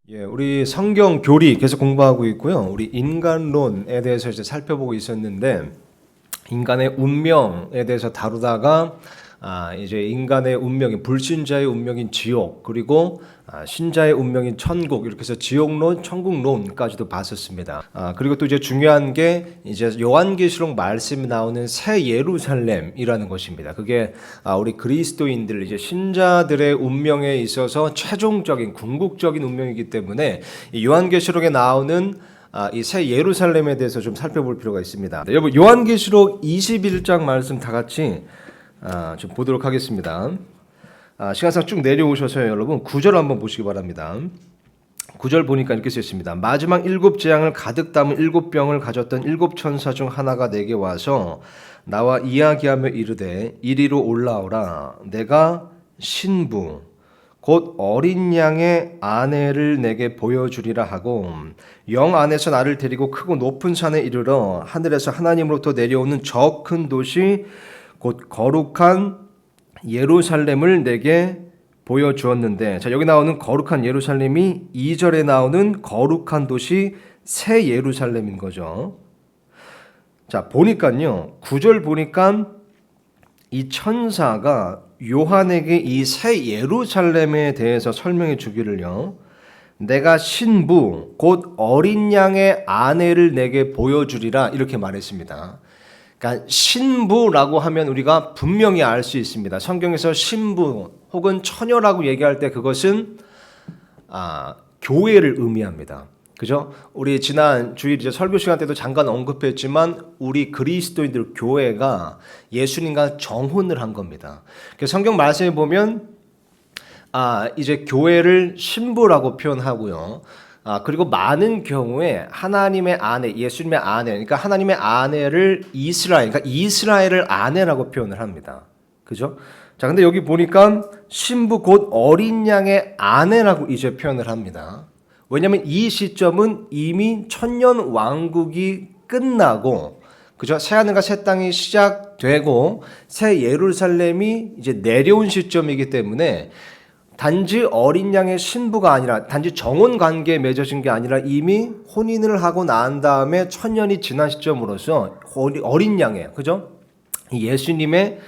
우리 성경 교리 계속 공부하고 있고요. 우리 인간론에 대해서 이제 살펴보고 있었는데, 인간의 운명에 대해서 다루다가 이제 인간의 운명인 불신자의 운명인 지옥, 그리고 신자의 운명인 천국, 이렇게 해서 지옥론, 천국론까지도 봤었습니다. 그리고 또 이제 중요한 게 이제 요한계시록 말씀이 나오는 새 예루살렘이라는 것입니다. 그게 우리 그리스도인들, 이제 신자들의 운명에 있어서 최종적인 궁극적인 운명이기 때문에 이 요한계시록에 나오는 이 새 예루살렘에 대해서 좀 살펴볼 필요가 있습니다. 여러분, 요한계시록 21장 말씀 다 같이 좀 보도록 하겠습니다. 시간상 쭉 내려오셔서요, 여러분 9절 한번 보시기 바랍니다. 9절 보니까 이렇게 쓰여 있습니다. 마지막 7 재앙을 가득 담은 7 병을 가졌던 7 천사 중 하나가 내게 와서 나와 이야기하며 이르되 이리로 올라오라. 내가 신부 곧 어린 양의 아내를 내게 보여주리라 하고, 영 안에서 나를 데리고 크고 높은 산에 이르러 하늘에서 하나님으로부터 내려오는 저 큰 도시 곧 거룩한 예루살렘을 내게 보여주었는데, 자, 여기 나오는 거룩한 예루살렘이 2절에 나오는 거룩한 도시 새 예루살렘인 거죠. 자, 보니까요, 9절 보니까 이 천사가 요한에게 이 새 예루살렘에 대해서 설명해 주기를요, 내가 신부 곧 어린 양의 아내를 내게 보여주리라, 이렇게 말했습니다. 그러니까 신부라고 하면 우리가 분명히 알 수 있습니다. 성경에서 신부 혹은 처녀라고 얘기할 때 그것은 교회를 의미합니다. 그죠? 우리 지난 주일 이제 설교 시간 때도 잠깐 언급했지만 우리 그리스도인들 교회가 예수님과 정혼을 한 겁니다. 그래서 성경 말씀에 보면 이제 교회를 신부라고 표현하고요. 그리고 많은 경우에 하나님의 아내, 예수님의 아내, 그러니까 하나님의 아내를 이스라엘, 그러니까 이스라엘을 아내라고 표현을 합니다. 그죠? 자, 근데 여기 보니까 신부 곧 어린 양의 아내라고 이제 표현을 합니다. 왜냐하면 이 시점은 이미 천년 왕국이 끝나고, 그죠? 새 하늘과 새 땅이 시작되고 새 예루살렘이 이제 내려온 시점이기 때문에 단지 어린 양의 신부가 아니라, 단지 정혼 관계에 맺어진 게 아니라 이미 혼인을 하고 난 다음에 천년이 지난 시점으로서 어린 양의, 그죠? 예수님의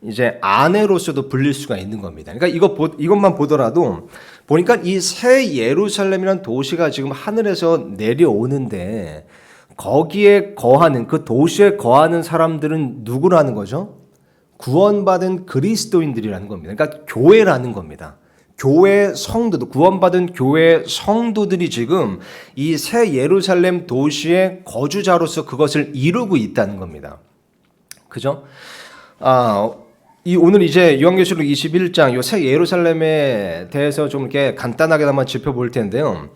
이제 아내로서도 불릴 수가 있는 겁니다. 그러니까 이것만 보더라도 보니까 이 새 예루살렘이라는 도시가 지금 하늘에서 내려오는데, 거기에 거하는, 그 도시에 거하는 사람들은 누구라는 거죠? 구원받은 그리스도인들이라는 겁니다. 그러니까 교회라는 겁니다. 교회 성도들, 구원받은 교회 성도들이 지금 이 새 예루살렘 도시의 거주자로서 그것을 이루고 있다는 겁니다. 그죠? 오늘 이제 요한계시록 21장 요 새 예루살렘에 대해서 좀 이렇게 간단하게나마 짚어볼 텐데요.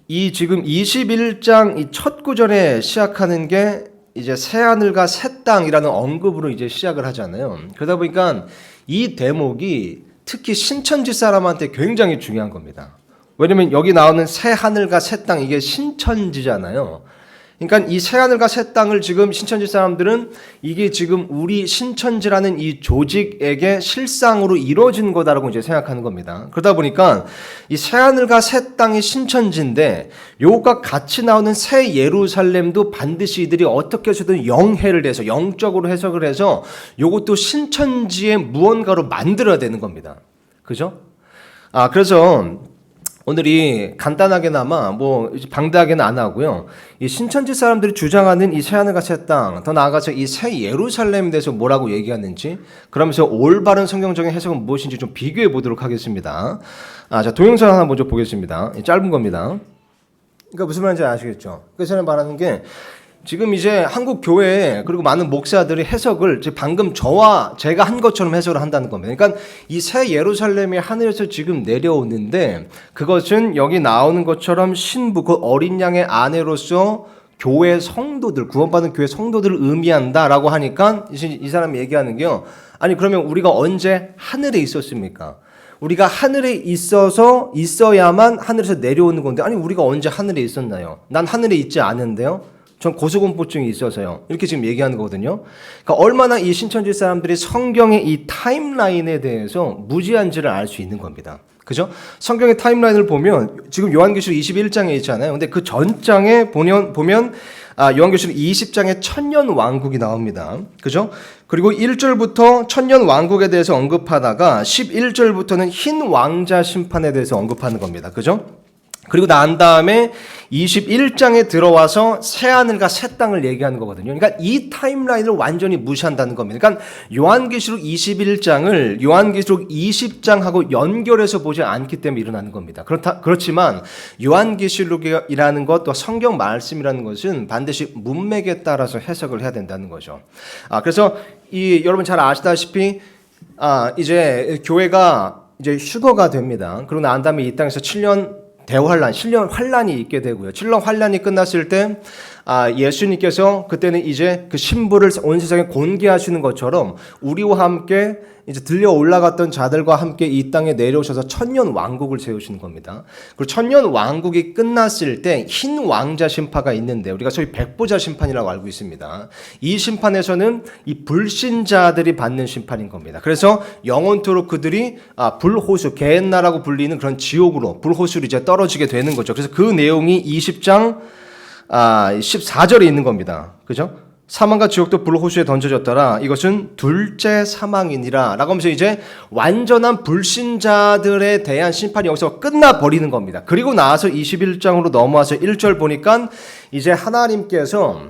이 지금 21장 이 첫 구절에 시작하는 게 이제 새 하늘과 새 땅이라는 언급으로 이제 시작을 하잖아요. 그러다 보니까 이 대목이 특히 신천지 사람한테 굉장히 중요한 겁니다. 왜냐면 여기 나오는 새 하늘과 새 땅, 이게 신천지잖아요. 그러니까 이 새 하늘과 새 땅을 지금 신천지 사람들은 이게 지금 우리 신천지라는 이 조직에게 실상으로 이루어진 거다라고 이제 생각하는 겁니다. 그러다 보니까 이 새 하늘과 새 땅이 신천지인데, 요것과 같이 나오는 새 예루살렘도 반드시 이들이 어떻게 해서든 영해를 해서, 영적으로 해석을 해서 요것도 신천지의 무언가로 만들어야 되는 겁니다. 그죠? 그래서 오늘이 간단하게나마 방대하게는 안 하고요. 이 신천지 사람들이 주장하는 이 새 하늘과 새 땅, 더 나아가서 이 새 예루살렘에 대해서 뭐라고 얘기하는지, 그러면서 올바른 성경적인 해석은 무엇인지 좀 비교해 보도록 하겠습니다. 자, 동영상 하나 먼저 보겠습니다. 짧은 겁니다. 그러니까 무슨 말인지 아시겠죠? 그 저는 말하는 게, 지금 이제 한국 교회에 그리고 많은 목사들이 해석을 방금 저와 제가 한 것처럼 해석을 한다는 겁니다. 그러니까 이 새 예루살렘이 하늘에서 지금 내려오는데, 그것은 여기 나오는 것처럼 신부, 그 어린 양의 아내로서 교회 성도들, 구원받은 교회 성도들을 의미한다라고 하니까 이 사람이 얘기하는 게요, 아니 그러면 우리가 언제 하늘에 있었습니까? 우리가 하늘에 있어야만 하늘에서 내려오는 건데, 아니 우리가 언제 하늘에 있었나요? 난 하늘에 있지 않은데요. 전 고소공포증이 있어서요. 이렇게 지금 얘기하는 거거든요. 그러니까 얼마나 이 신천지 사람들이 성경의 이 타임라인에 대해서 무지한지를 알 수 있는 겁니다. 그죠? 성경의 타임라인을 보면 지금 요한계시록 21장에 있잖아요. 근데 그 전장에 보면 요한계시록 20장에 천년 왕국이 나옵니다. 그죠? 그리고 1절부터 천년 왕국에 대해서 언급하다가 11절부터는 흰 왕자 심판에 대해서 언급하는 겁니다. 그죠? 그리고 난 다음에 21장에 들어와서 새하늘과 새 땅을 얘기하는 거거든요. 그러니까 이 타임라인을 완전히 무시한다는 겁니다. 그러니까 요한계시록 21장을 요한계시록 20장하고 연결해서 보지 않기 때문에 일어나는 겁니다. 그렇지만 요한계시록이라는 것, 또 성경 말씀이라는 것은 반드시 문맥에 따라서 해석을 해야 된다는 거죠. 그래서 여러분 잘 아시다시피 이제 교회가 이제 휴거가 됩니다. 그러고 난 다음에 이 땅에서 7년 대환란, 7년 환란이 있게 되고요. 7년 환란이 끝났을 때 예수님께서 그때는 이제 그 신부를 온 세상에 공개하시는 것처럼 우리와 함께 이제 들려 올라갔던 자들과 함께 이 땅에 내려오셔서 천년 왕국을 세우시는 겁니다. 그리고 천년 왕국이 끝났을 때 흰 왕자 심판가 있는데 우리가 소위 백보자 심판이라고 알고 있습니다. 이 심판에서는 이 불신자들이 받는 심판인 겁니다. 그래서 영원토록 그들이 불호수, 게헨나라고 불리는 그런 지옥으로 불호수로 이제 떨어지게 되는 거죠. 그래서 그 내용이 20장 14절에 있는 겁니다. 그죠? 사망과 지옥도 불호수에 던져졌더라. 이것은 둘째 사망이니라. 라고 하면서 이제 완전한 불신자들에 대한 심판이 여기서 끝나버리는 겁니다. 그리고 나서 21장으로 넘어와서 1절 보니까 이제 하나님께서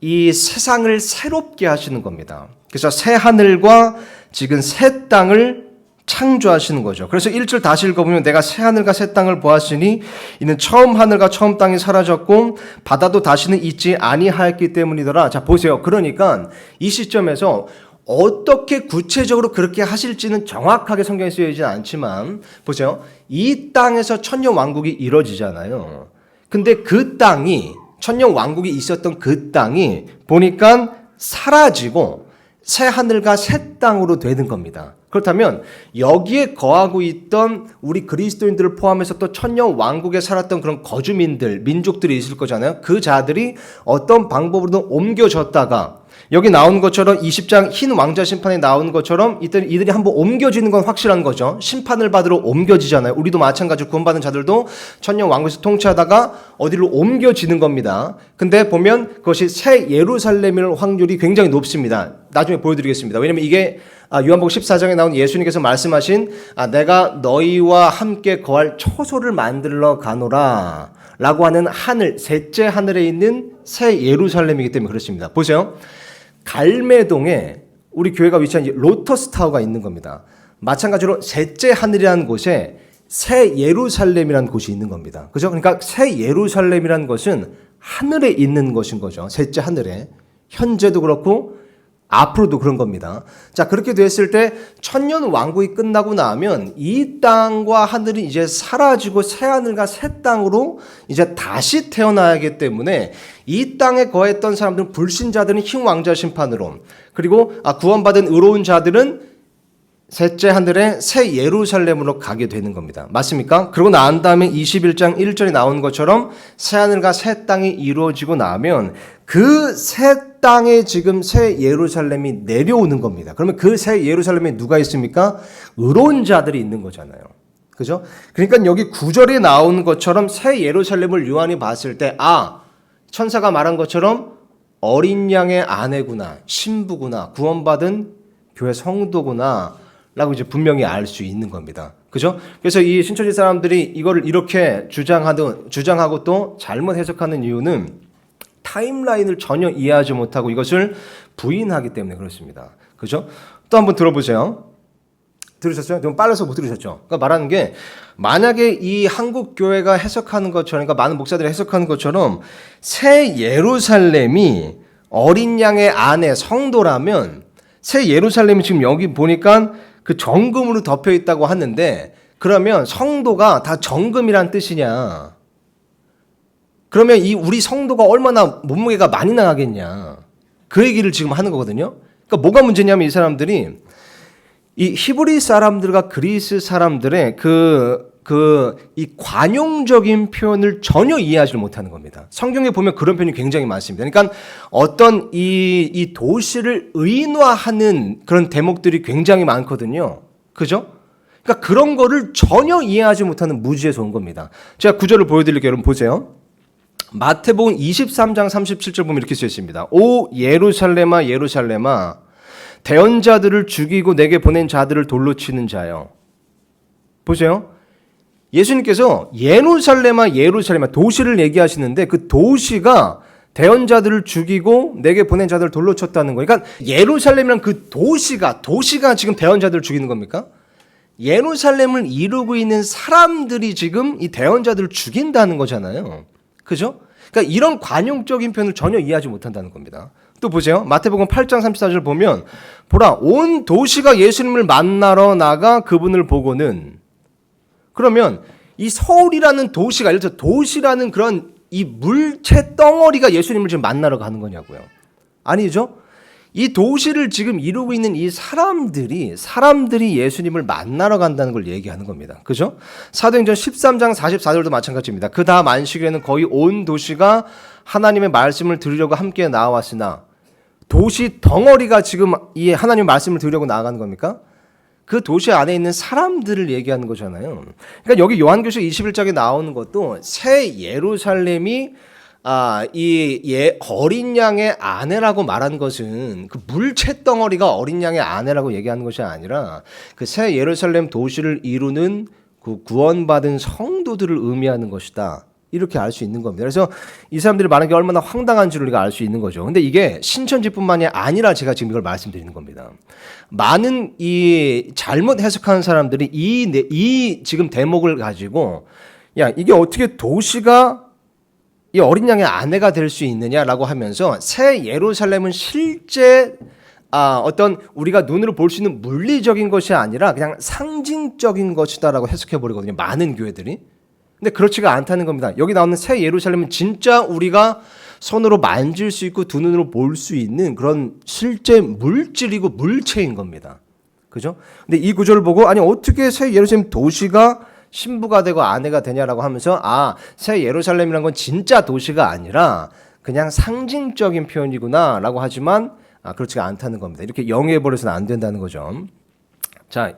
이 세상을 새롭게 하시는 겁니다. 그래서 새 하늘과 지금 새 땅을 창조하시는 거죠. 그래서 1절 다시 읽어보면 내가 새 하늘과 새 땅을 보았으니 이는 처음 하늘과 처음 땅이 사라졌고 바다도 다시는 있지 아니하였기 때문이더라. 자 보세요. 그러니까 이 시점에서 어떻게 구체적으로 그렇게 하실지는 정확하게 성경에 쓰여지진 않지만 보세요. 이 땅에서 천년 왕국이 이루어지잖아요. 근데 그 땅이 천년 왕국이 있었던 그 땅이 보니까 사라지고 새 하늘과 새 땅으로 되는 겁니다. 그렇다면 여기에 거하고 있던 우리 그리스도인들을 포함해서 또 천년 왕국에 살았던 그런 거주민들, 민족들이 있을 거잖아요. 그 자들이 어떤 방법으로든 옮겨졌다가 여기 나온 것처럼 20장 흰 왕자 심판에 나온 것처럼 이들이 한번 옮겨지는 건 확실한 거죠. 심판을 받으러 옮겨지잖아요. 우리도 마찬가지로 구원받은 자들도 천년 왕국에서 통치하다가 어디로 옮겨지는 겁니다. 근데 보면 그것이 새 예루살렘일 확률이 굉장히 높습니다. 나중에 보여드리겠습니다. 왜냐면 이게 요한복음 14장에 나온 예수님께서 말씀하신 내가 너희와 함께 거할 초소를 만들러 가노라 라고 하는 하늘, 셋째 하늘에 있는 새 예루살렘이기 때문에 그렇습니다. 보세요. 갈매동에 우리 교회가 위치한 로터스 타워가 있는 겁니다. 마찬가지로 셋째 하늘이라는 곳에 새 예루살렘이라는 곳이 있는 겁니다. 그죠? 그러니까 새 예루살렘이라는 것은 하늘에 있는 것인 거죠. 셋째 하늘에. 현재도 그렇고 앞으로도 그런 겁니다. 자, 그렇게 됐을 때 천년 왕국이 끝나고 나면 이 땅과 하늘이 이제 사라지고 새 하늘과 새 땅으로 이제 다시 태어나야 하기 때문에 이 땅에 거했던 사람들은 불신자들은 흰 왕자 심판으로 그리고 구원받은 의로운 자들은 셋째 하늘에 새 예루살렘으로 가게 되는 겁니다. 맞습니까? 그러고 난 다음에 21장 1절에 나온 것처럼 새 하늘과 새 땅이 이루어지고 나면 그 새 땅에 지금 새 예루살렘이 내려오는 겁니다. 그러면 그 새 예루살렘에 누가 있습니까? 의로운 자들이 있는 거잖아요. 그죠? 그러니까 여기 9절에 나온 것처럼 새 예루살렘을 요한이 봤을 때 천사가 말한 것처럼 어린 양의 아내구나, 신부구나, 구원받은 교회 성도구나 라고 이제 분명히 알 수 있는 겁니다. 그죠? 그래서 이 신천지 사람들이 이거를 이렇게 주장하고 또 잘못 해석하는 이유는 타임라인을 전혀 이해하지 못하고 이것을 부인하기 때문에 그렇습니다. 그죠? 또 한번 들어보세요. 들으셨어요? 좀 빨라서 못 들으셨죠? 그러니까 말하는 게 만약에 이 한국 교회가 해석하는 것처럼 그러니까 많은 목사들이 해석하는 것처럼 새 예루살렘이 어린 양의 아내 성도라면 새 예루살렘이 지금 여기 보니까 그 정금으로 덮여 있다고 하는데 그러면 성도가 다 정금이란 뜻이냐? 그러면 이 우리 성도가 얼마나 몸무게가 많이 나가겠냐? 그 얘기를 지금 하는 거거든요. 그러니까 뭐가 문제냐면 이 사람들이 이 히브리 사람들과 그리스 사람들의 이 관용적인 표현을 전혀 이해하지 못하는 겁니다. 성경에 보면 그런 표현이 굉장히 많습니다. 그러니까 어떤 이 도시를 의인화하는 그런 대목들이 굉장히 많거든요. 그죠? 그러니까 그런 거를 전혀 이해하지 못하는 무지에서 온 겁니다. 제가 구절을 보여드릴게요. 여러분 보세요. 마태복음 23장 37절 보면 이렇게 쓰여 있습니다. 오 예루살렘아 예루살렘아 대언자들을 죽이고 내게 보낸 자들을 돌로 치는 자여. 보세요. 예수님께서 예루살렘아 예루살렘아 도시를 얘기하시는데 그 도시가 대언자들을 죽이고 내게 보낸 자들을 돌로 쳤다는 거예요. 그러니까 예루살렘이란 그 도시가 지금 대언자들을 죽이는 겁니까? 예루살렘을 이루고 있는 사람들이 지금 이 대언자들을 죽인다는 거잖아요. 그죠? 그러니까 이런 관용적인 표현을 전혀 이해하지 못한다는 겁니다. 또 보세요. 마태복음 8장 34절 보면 보라 온 도시가 예수님을 만나러 나가 그분을 보고는 그러면 이 서울이라는 도시가 예를 들어 도시라는 그런 이 물체 덩어리가 예수님을 지금 만나러 가는 거냐고요. 아니죠. 이 도시를 지금 이루고 있는 이 사람들이 예수님을 만나러 간다는 걸 얘기하는 겁니다. 그죠? 사도행전 13장 44절도 마찬가지입니다. 그 다음 안식일에는 거의 온 도시가 하나님의 말씀을 들으려고 함께 나왔으나 도시 덩어리가 지금 이 하나님의 말씀을 들으려고 나아가는 겁니까? 그 도시 안에 있는 사람들을 얘기하는 거잖아요. 그러니까 여기 요한계시록 21장에 나오는 것도 새 예루살렘이 어린 양의 아내라고 말한 것은 그 물체 덩어리가 어린 양의 아내라고 얘기하는 것이 아니라 그 새 예루살렘 도시를 이루는 그 구원받은 성도들을 의미하는 것이다. 이렇게 알 수 있는 겁니다. 그래서 이 사람들이 말하는 게 얼마나 황당한지를 우리가 알 수 있는 거죠. 근데 이게 신천지뿐만이 아니라 제가 지금 이걸 말씀드리는 겁니다. 많은 이 잘못 해석하는 사람들이 이 지금 대목을 가지고 야, 이게 어떻게 도시가 이 어린 양의 아내가 될 수 있느냐라고 하면서 새 예루살렘은 실제 어떤 우리가 눈으로 볼 수 있는 물리적인 것이 아니라 그냥 상징적인 것이다라고 해석해 버리거든요. 많은 교회들이. 근데 그렇지가 않다는 겁니다. 여기 나오는 새 예루살렘은 진짜 우리가 손으로 만질 수 있고 두 눈으로 볼 수 있는 그런 실제 물질이고 물체인 겁니다. 그죠? 근데 이 구절을 보고 아니 어떻게 새 예루살렘 도시가 신부가 되고 아내가 되냐라고 하면서 새 예루살렘이라는 건 진짜 도시가 아니라 그냥 상징적인 표현이구나라고 하지만 그렇지가 않다는 겁니다. 이렇게 영위해 버려서는 안 된다는 거죠. 자,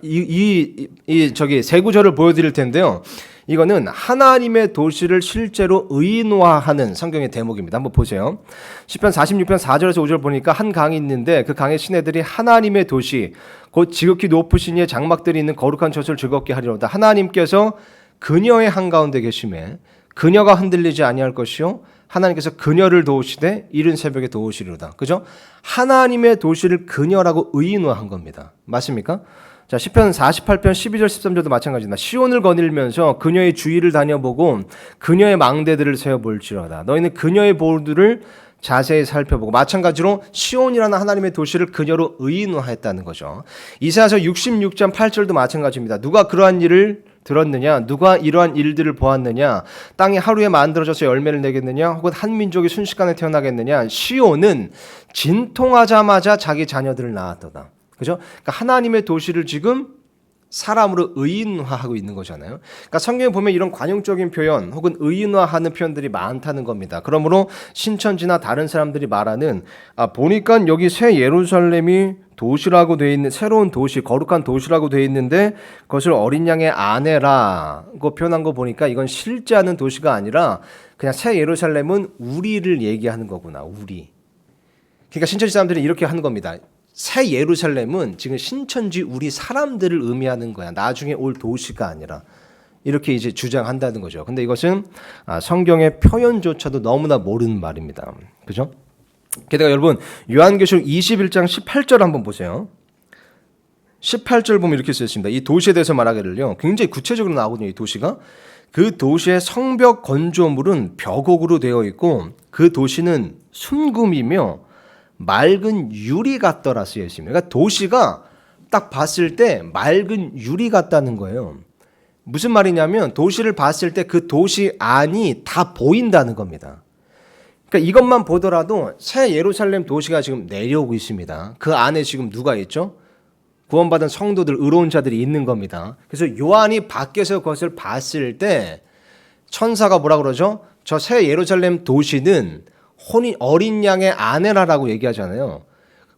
저기 세 구절을 보여드릴 텐데요. 이거는 하나님의 도시를 실제로 의인화하는 성경의 대목입니다. 한번 보세요. 시편 46편 4절에서 5절 보니까 한 강이 있는데 그 강의 시내들이 하나님의 도시 곧 지극히 높으신 이의 장막들이 있는 거룩한 젖을 즐겁게 하리로다. 하나님께서 그녀의 한가운데 계심에 그녀가 흔들리지 아니할 것이요 하나님께서 그녀를 도우시되 이른 새벽에 도우시리로다. 그죠? 하나님의 도시를 그녀라고 의인화한 겁니다. 맞습니까? 자, 시편 48편 12절 13절도 마찬가지입니다. 시온을 거닐면서 그녀의 주위를 다녀보고 그녀의 망대들을 세어볼지어다. 너희는 그녀의 보루들을 자세히 살펴보고 마찬가지로 시온이라는 하나님의 도시를 그녀로 의인화했다는 거죠. 이사야서 66장 8절도 마찬가지입니다. 누가 그러한 일을 들었느냐? 누가 이러한 일들을 보았느냐? 땅이 하루에 만들어져서 열매를 내겠느냐? 혹은 한 민족이 순식간에 태어나겠느냐? 시온은 진통하자마자 자기 자녀들을 낳았도다. 그죠? 그러니까 하나님의 도시를 지금 사람으로 의인화하고 있는 거잖아요. 그러니까 성경에 보면 이런 관용적인 표현 혹은 의인화하는 표현들이 많다는 겁니다. 그러므로 신천지나 다른 사람들이 말하는 보니까 여기 새 예루살렘이 도시라고 돼 있는 새로운 도시, 거룩한 도시라고 돼 있는데 그것을 어린 양의 아내라고 표현한 거 보니까 이건 실제 하는 도시가 아니라 그냥 새 예루살렘은 우리를 얘기하는 거구나. 우리. 그러니까 신천지 사람들이 이렇게 하는 겁니다. 새 예루살렘은 지금 신천지 우리 사람들을 의미하는 거야. 나중에 올 도시가 아니라. 이렇게 이제 주장한다는 거죠. 근데 이것은 성경의 표현조차도 너무나 모르는 말입니다. 그죠? 게다가 여러분, 요한계시록 21장 18절 한번 보세요. 18절 보면 이렇게 쓰여 있습니다. 이 도시에 대해서 말하기를요. 굉장히 구체적으로 나오거든요. 이 도시가. 그 도시의 성벽 건조물은 벽옥으로 되어 있고 그 도시는 순금이며 맑은 유리 같더라 쓰여 있습니다. 그러니까 도시가 딱 봤을 때 맑은 유리 같다는 거예요. 무슨 말이냐면 도시를 봤을 때 그 도시 안이 다 보인다는 겁니다. 그러니까 이것만 보더라도 새 예루살렘 도시가 지금 내려오고 있습니다. 그 안에 지금 누가 있죠? 구원받은 성도들, 의로운 자들이 있는 겁니다. 그래서 요한이 밖에서 그것을 봤을 때 천사가 뭐라 그러죠? 저 새 예루살렘 도시는 어린 양의 아내라고 얘기하잖아요.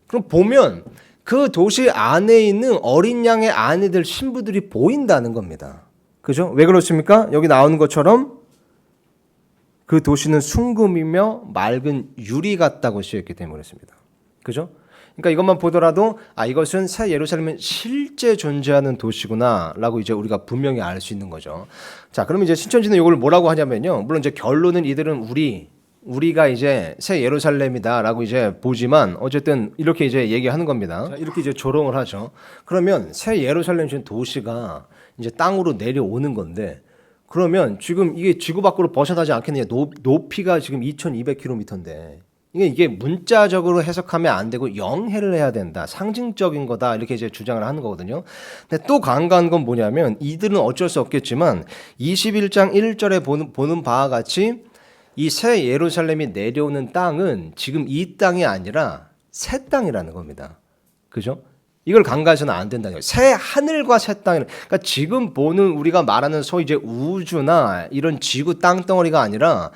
그럼 보면 그 도시 안에 있는 어린 양의 아내들 신부들이 보인다는 겁니다. 그죠? 왜 그렇습니까? 여기 나오는 것처럼 그 도시는 순금이며 맑은 유리 같다고 쓰였기 때문에 그렇습니다. 그죠? 그러니까 이것만 보더라도 이것은 새 예루살렘은 실제 존재하는 도시구나라고 이제 우리가 분명히 알 수 있는 거죠. 자, 그러면 이제 신천지는 이걸 뭐라고 하냐면요. 물론 이제 결론은 이들은 우리가 이제 새 예루살렘이다라고 이제 보지만 어쨌든 이렇게 이제 얘기하는 겁니다. 자, 이렇게 이제 조롱을 하죠. 그러면 새 예루살렘 지금 도시가 이제 땅으로 내려오는 건데 그러면 지금 이게 지구 밖으로 벗어나지 않겠느냐. 높이가 지금 2200km인데 이게 문자적으로 해석하면 안 되고 영해를 해야 된다. 상징적인 거다. 이렇게 이제 주장을 하는 거거든요. 근데 또 강조한 건 뭐냐면 이들은 어쩔 수 없겠지만 21장 1절에 보는 바와 같이 이 새 예루살렘이 내려오는 땅은 지금 이 땅이 아니라 새 땅이라는 겁니다. 그죠? 이걸 간과해서는 안 된다는 거예요. 새 하늘과 새 땅. 그러니까 지금 보는 우리가 말하는 소위 이제 우주나 이런 지구 땅덩어리가 아니라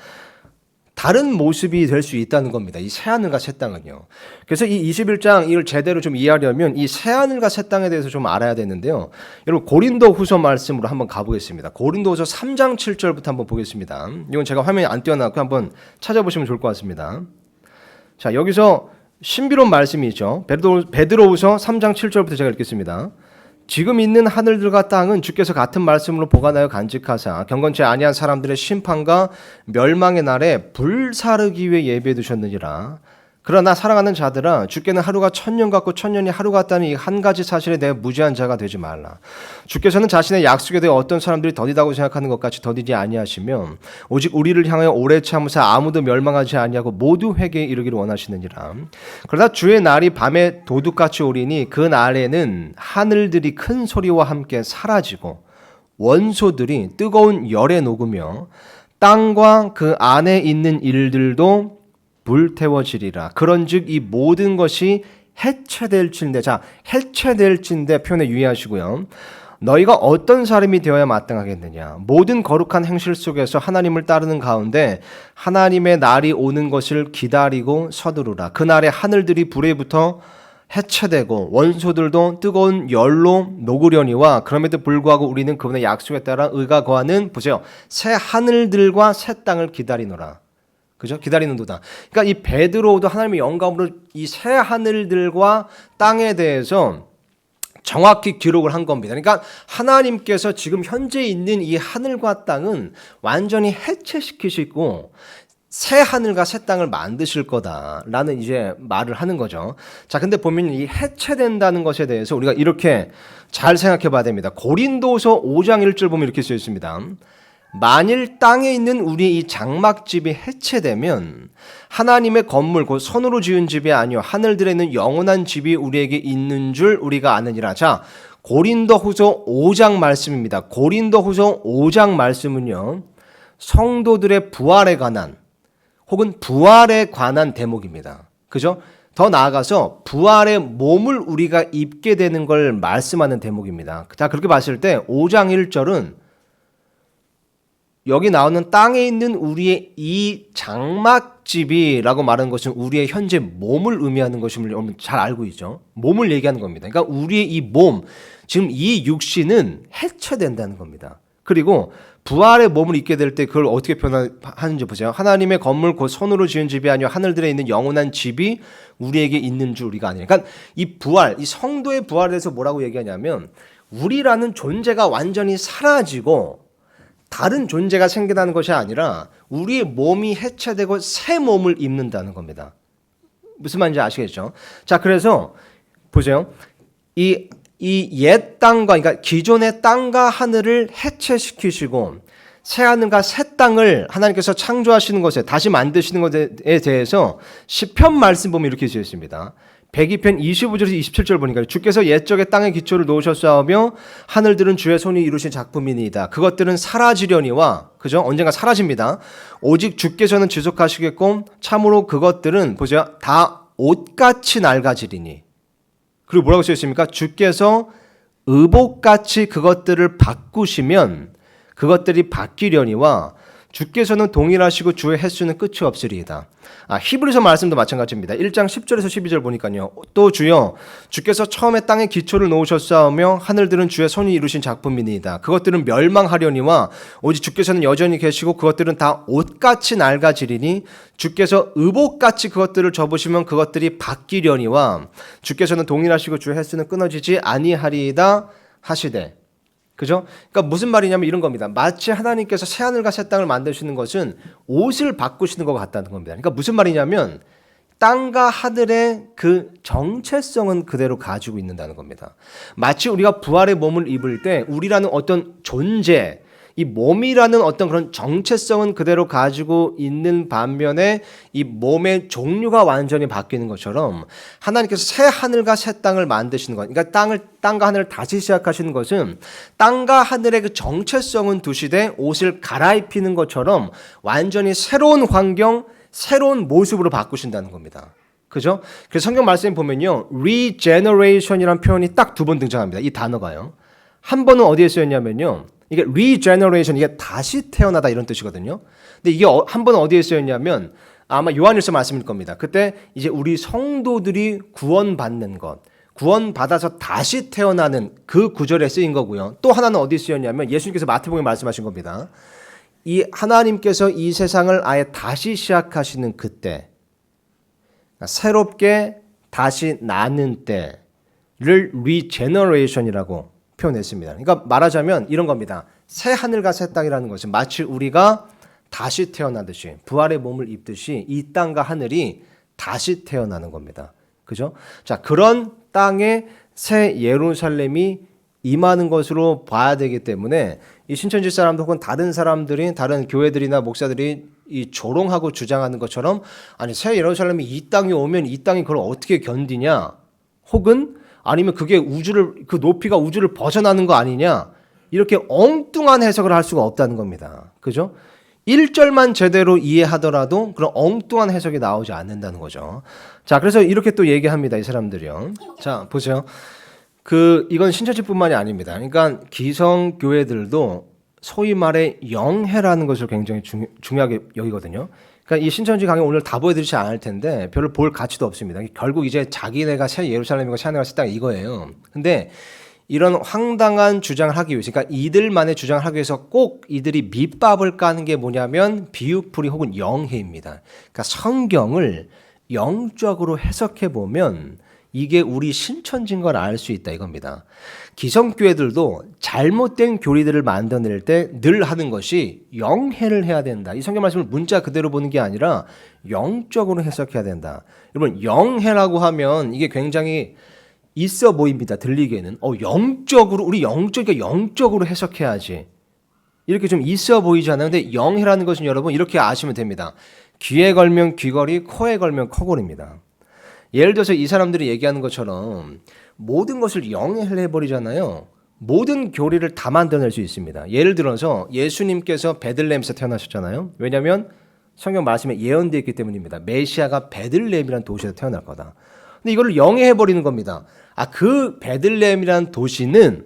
다른 모습이 될 수 있다는 겁니다. 이 새하늘과 새 땅은요. 그래서 이 21장 이걸 제대로 좀 이해하려면 이 새하늘과 새 땅에 대해서 좀 알아야 되는데요. 여러분 고린도후서 말씀으로 한번 가보겠습니다. 고린도후서 3장 7절부터 한번 보겠습니다. 이건 제가 화면에 안 띄워놨고 한번 찾아보시면 좋을 것 같습니다. 자, 여기서 신비로운 말씀이 있죠. 베드로후서 3장 7절부터 제가 읽겠습니다. 지금 있는 하늘들과 땅은 주께서 같은 말씀으로 보관하여 간직하사 경건치 아니한 사람들의 심판과 멸망의 날에 불사르기 위해 예비해 두셨느니라. 그러나 사랑하는 자들아 주께는 하루가 1000년 같고 1000년이 하루 같다는 이 한 가지 사실에 대해 무지한 자가 되지 말라. 주께서는 자신의 약속에 대해 어떤 사람들이 더디다고 생각하는 것 같이 더디지 아니하시며 오직 우리를 향하여 오래 참으사 아무도 멸망하지 아니하고 모두 회개에 이르기를 원하시느니라. 그러나 주의 날이 밤에 도둑같이 오리니 그 날에는 하늘들이 큰 소리와 함께 사라지고 원소들이 뜨거운 열에 녹으며 땅과 그 안에 있는 일들도 불태워지리라. 그런즉 이 모든 것이 해체될진대. 자, 해체될진대 표현에 유의하시고요. 너희가 어떤 사람이 되어야 마땅하겠느냐. 모든 거룩한 행실 속에서 하나님을 따르는 가운데 하나님의 날이 오는 것을 기다리고 서두르라. 그날에 하늘들이 불에 붙어 해체되고 원소들도 뜨거운 열로 녹으려니와 그럼에도 불구하고 우리는 그분의 약속에 따라 의가 거하는 보세요. 새 하늘들과 새 땅을 기다리노라. 그죠? 기다리는 도다. 그러니까 이 베드로도 하나님의 영감으로 이 새 하늘들과 땅에 대해서 정확히 기록을 한 겁니다. 그러니까 하나님께서 지금 현재 있는 이 하늘과 땅은 완전히 해체시키시고 새 하늘과 새 땅을 만드실 거다라는 이제 말을 하는 거죠. 자, 근데 보면 이 해체된다는 것에 대해서 우리가 이렇게 잘 생각해 봐야 됩니다. 고린도서 5장 1절 보면 이렇게 쓰여 있습니다. 만일 땅에 있는 우리 이 장막집이 해체되면 하나님의 건물 곧 손으로 지은 집이 아니요 하늘들에 있는 영원한 집이 우리에게 있는 줄 우리가 아느니라. 자, 고린도후서 5장 말씀입니다. 고린도후서 5장 말씀은요 성도들의 부활에 관한 혹은 부활에 관한 대목입니다. 그죠? 더 나아가서 부활의 몸을 우리가 입게 되는 걸 말씀하는 대목입니다. 자, 그렇게 봤을 때 5장 1절은 여기 나오는 땅에 있는 우리의 이 장막집이라고 말하는 것은 우리의 현재 몸을 의미하는 것임을 여러분 잘 알고 있죠. 몸을 얘기하는 겁니다. 그러니까 우리의 이 몸, 지금 이 육신은 해체된다는 겁니다. 그리고 부활의 몸을 입게 될 때 그걸 어떻게 표현하는지 보세요. 하나님의 건물 곧 손으로 지은 집이 아니요 하늘들에 있는 영원한 집이 우리에게 있는 줄 우리가 아니라. 그러니까 이 부활, 이 성도의 부활에 대해서 뭐라고 얘기하냐면 우리라는 존재가 완전히 사라지고 다른 존재가 생겨나는 것이 아니라 우리의 몸이 해체되고 새 몸을 입는다는 겁니다. 무슨 말인지 아시겠죠? 자, 그래서 보세요. 이 옛 땅과 그러니까 기존의 땅과 하늘을 해체시키시고 새 하늘과 새 땅을 하나님께서 창조하시는 것에 다시 만드시는 것에 대해서 시편 말씀 보면 이렇게 되어 있습니다. 102편 25절에서 27절 보니까 주께서 옛적에 땅의 기초를 놓으셨사오며 하늘들은 주의 손이 이루신 작품이니이다. 그것들은 사라지려니와 그죠? 언젠가 사라집니다. 오직 주께서는 지속하시겠고 참으로 그것들은 보세요. 다 옷같이 낡아지리니. 그리고 뭐라고 써 있습니까? 주께서 의복같이 그것들을 바꾸시면 그것들이 바뀌려니와 주께서는 동일하시고 주의 횟수는 끝이 없으리이다. 히브리서 말씀도 마찬가지입니다. 1장 10절에서 12절 보니까요. 또 주여 주께서 처음에 땅에 기초를 놓으셨사오며 하늘들은 주의 손이 이루신 작품이니이다. 그것들은 멸망하려니와 오직 주께서는 여전히 계시고 그것들은 다 옷같이 낡아지리니 주께서 의복같이 그것들을 접으시면 그것들이 바뀌려니와 주께서는 동일하시고 주의 횟수는 끊어지지 아니하리이다 하시되. 그죠? 그러니까 무슨 말이냐면 이런 겁니다. 마치 하나님께서 새하늘과 새 땅을 만드시는 것은 옷을 바꾸시는 것 같다는 겁니다. 그러니까 무슨 말이냐면 땅과 하늘의 그 정체성은 그대로 가지고 있는다는 겁니다. 마치 우리가 부활의 몸을 입을 때 우리라는 어떤 존재, 이 몸이라는 어떤 그런 정체성은 그대로 가지고 있는 반면에 이 몸의 종류가 완전히 바뀌는 것처럼 하나님께서 새 하늘과 새 땅을 만드시는 것, 그러니까 땅과 하늘을 다시 시작하시는 것은 땅과 하늘의 그 정체성은 두시되 옷을 갈아입히는 것처럼 완전히 새로운 환경, 새로운 모습으로 바꾸신다는 겁니다. 그죠? 그래서 성경 말씀에 보면요, regeneration이라는 표현이 딱 두 번 등장합니다. 이 단어가요. 한 번은 어디에 쓰였냐면요, 이게 regeneration, 이게 다시 태어나다 이런 뜻이거든요. 근데 이게 한 번은 어디에 쓰였냐면 아마 요한일서 말씀일 겁니다. 그때 이제 우리 성도들이 구원받는 것, 구원받아서 다시 태어나는 그 구절에 쓰인 거고요. 또 하나는 어디에 쓰였냐면 예수님께서 마태복음에 말씀하신 겁니다. 이 하나님께서 이 세상을 아예 다시 시작하시는 그때, 새롭게 다시 나는 때를 regeneration이라고 표현했습니다. 그러니까 말하자면 이런 겁니다. 새 하늘과 새 땅이라는 것은 마치 우리가 다시 태어나듯이 부활의 몸을 입듯이 이 땅과 하늘이 다시 태어나는 겁니다. 그죠? 자, 그런 땅에 새 예루살렘이 임하는 것으로 봐야 되기 때문에 이 신천지 사람들 혹은 다른 사람들이, 다른 교회들이나 목사들이 이 조롱하고 주장하는 것처럼, 아니 새 예루살렘이 이 땅에 오면 이 땅이 그걸 어떻게 견디냐, 혹은 아니면 그게 그 높이가 우주를 벗어나는 거 아니냐, 이렇게 엉뚱한 해석을 할 수가 없다는 겁니다. 그죠? 1절만 제대로 이해하더라도 그런 엉뚱한 해석이 나오지 않는다는 거죠. 자, 그래서 이렇게 또 얘기합니다, 이 사람들이요. 자, 보세요. 이건 신천지뿐만이 아닙니다. 그러니까 기성교회들도 소위 말해 영해라는 것을 굉장히 중요하게 여기거든요. 그러니까 이 신천지 강의 오늘 다 보여드리지 않을 텐데 별로 볼 가치도 없습니다. 결국 이제 자기네가 새 예루살렘이고 새 하늘과 새 땅 이거예요. 근데 이런 황당한 주장을 하기 위해서, 그러니까 이들만의 주장을 하기 위해서 꼭 이들이 밑밥을 까는 게 뭐냐면 비유풀이 혹은 영해입니다. 그러니까 성경을 영적으로 해석해 보면 이게 우리 신천지인 걸 알 수 있다 이겁니다. 기성교회들도 잘못된 교리들을 만들어낼 때 늘 하는 것이 영해를 해야 된다. 이 성경 말씀을 문자 그대로 보는 게 아니라 영적으로 해석해야 된다. 여러분, 영해라고 하면 이게 굉장히 있어 보입니다. 들리기에는. 영적으로, 우리 영적으로 해석해야지. 이렇게 좀 있어 보이잖아요. 근데 영해라는 것은 여러분 이렇게 아시면 됩니다. 귀에 걸면 귀걸이, 코에 걸면 코걸입니다. 예를 들어서 이 사람들이 얘기하는 것처럼 모든 것을 영해를 해버리잖아요. 모든 교리를 다 만들어낼 수 있습니다. 예를 들어서 예수님께서 베들레헴에서 태어나셨잖아요. 왜냐하면 성경 말씀에 예언되어 있기 때문입니다. 메시아가 베들레헴이라는 도시에서 태어날 거다. 근데 이거를 영해해버리는 겁니다. 그 베들레헴이라는 도시는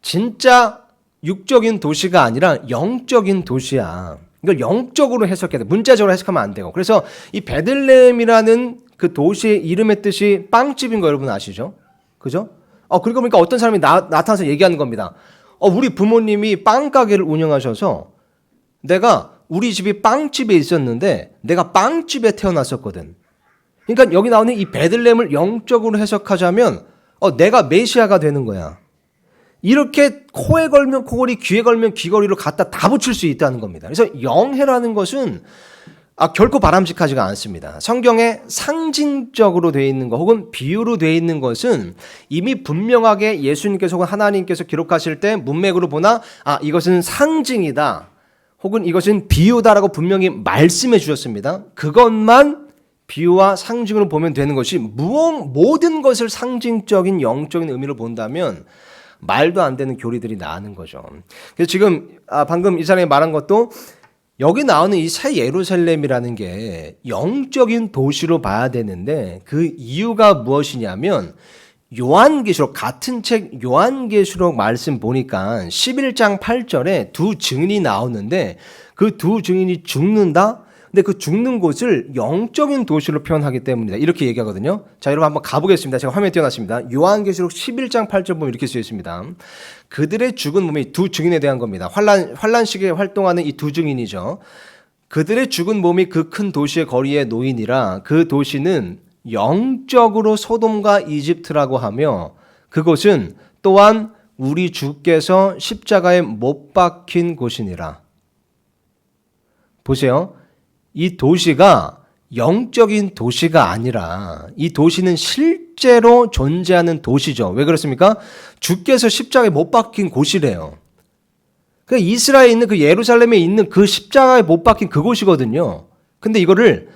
진짜 육적인 도시가 아니라 영적인 도시야. 이걸 영적으로 해석해야 돼. 문자적으로 해석하면 안 되고. 그래서 이 베들레헴이라는 그 도시의 이름의 뜻이 빵집인 거 여러분 아시죠? 그죠? 그리고 보니까 어떤 사람이 나타나서 얘기하는 겁니다. 우리 부모님이 빵 가게를 운영하셔서 내가 우리 집이 빵집에 있었는데 내가 빵집에 태어났었거든. 그러니까 여기 나오는 이 베들레헴을 영적으로 해석하자면 내가 메시아가 되는 거야. 이렇게 코에 걸면 코걸이, 귀에 걸면 귀걸이로 갖다 다 붙일 수 있다는 겁니다. 그래서 영해라는 것은 결코 바람직하지가 않습니다. 성경에 상징적으로 되어 있는 것 혹은 비유로 되어 있는 것은 이미 분명하게 예수님께서 혹은 하나님께서 기록하실 때 문맥으로 보나 이것은 상징이다 혹은 이것은 비유다라고 분명히 말씀해 주셨습니다. 그것만 비유와 상징으로 보면 되는 것이 모든 것을 상징적인 영적인 의미로 본다면 말도 안 되는 교리들이 나오는 거죠. 그래서 지금 방금 이 사람이 말한 것도 여기 나오는 이 새 예루살렘이라는 게 영적인 도시로 봐야 되는데 그 이유가 무엇이냐면 요한계시록 같은 책 요한계시록 말씀 보니까 11장 8절에 두 증인이 나오는데 그 두 증인이 죽는다? 근데 그 죽는 곳을 영적인 도시로 표현하기 때문이다. 이렇게 얘기하거든요. 자, 여러분 한번 가보겠습니다. 제가 화면에 띄워놨습니다. 요한계시록 11장 8절 보면 이렇게 쓰여 있습니다. 그들의 죽은 몸이 두 증인에 대한 겁니다. 환란 시기에 활동하는 이 두 증인이죠. 그들의 죽은 몸이 그 큰 도시의 거리에 놓이니라. 그 도시는 영적으로 소돔과 이집트라고 하며 그곳은 또한 우리 주께서 십자가에 못 박힌 곳이니라. 보세요. 이 도시가 영적인 도시가 아니라 이 도시는 실제로 존재하는 도시죠. 왜 그렇습니까? 주께서 십자가에 못 박힌 곳이래요. 그 이스라엘에 있는 그 예루살렘에 있는 그 십자가에 못 박힌 그곳이거든요. 근데 이거를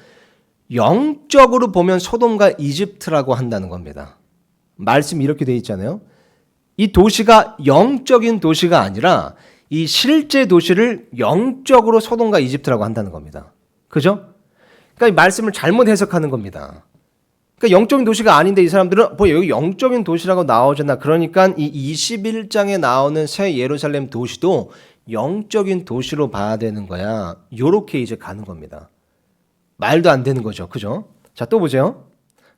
영적으로 보면 소돔과 이집트라고 한다는 겁니다. 말씀이 이렇게 돼 있잖아요. 이 도시가 영적인 도시가 아니라 이 실제 도시를 영적으로 소돔과 이집트라고 한다는 겁니다. 그죠? 그러니까 이 말씀을 잘못 해석하는 겁니다. 그러니까 영적인 도시가 아닌데 이 사람들은 뭐 여기 영적인 도시라고 나오잖아. 그러니까 이 21장에 나오는 새 예루살렘 도시도 영적인 도시로 봐야 되는 거야. 요렇게 이제 가는 겁니다. 말도 안 되는 거죠. 그죠? 자, 또 보세요.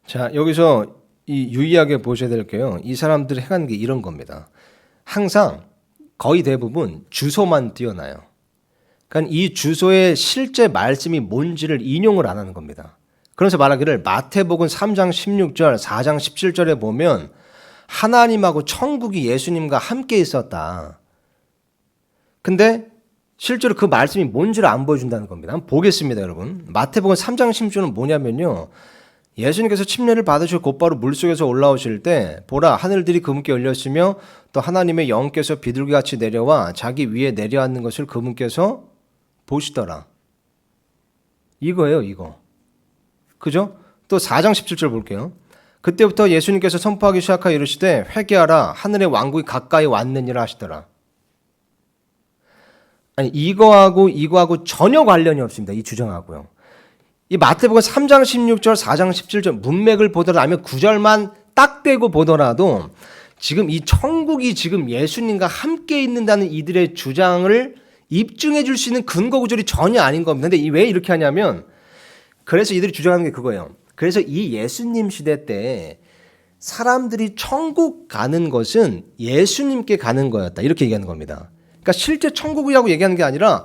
자, 여기서 이 유의하게 보셔야 될 게요. 이 사람들이 해가는 게 이런 겁니다. 항상 거의 대부분 주소만 띄어놔요. 그러니까 이 주소의 실제 말씀이 뭔지를 인용을 안 하는 겁니다. 그래서 말하기를 마태복음 3장 16절, 4장 17절에 보면 하나님하고 천국이 예수님과 함께 있었다. 근데 실제로 그 말씀이 뭔지를 안 보여준다는 겁니다. 한번 보겠습니다, 여러분. 마태복음 3장 16절은 뭐냐면요. 예수님께서 침례를 받으시고 곧바로 물속에서 올라오실 때 보라 하늘들이 그분께 열렸으며 또 하나님의 영께서 비둘기같이 내려와 자기 위에 내려앉는 것을 그분께서 보시더라. 이거예요, 이거. 그죠? 또 4장 17절 볼게요. 그때부터 예수님께서 선포하기 시작하여 이르시되 회개하라 하늘의 왕국이 가까이 왔느니라 하시더라. 아니 이거하고 전혀 관련이 없습니다. 이 주장하고요. 이 마태복음 3장 16절 4장 17절 문맥을 보더라도 아니면 9절만 딱 떼고 보더라도 지금 이 천국이 지금 예수님과 함께 있는다는 이들의 주장을 입증해 줄 수 있는 근거 구절이 전혀 아닌 겁니다. 근데 왜 이렇게 하냐면 그래서 이들이 주장하는 게 그거예요. 그래서 이 예수님 시대 때 사람들이 천국 가는 것은 예수님께 가는 거였다. 이렇게 얘기하는 겁니다. 그러니까 실제 천국이라고 얘기하는 게 아니라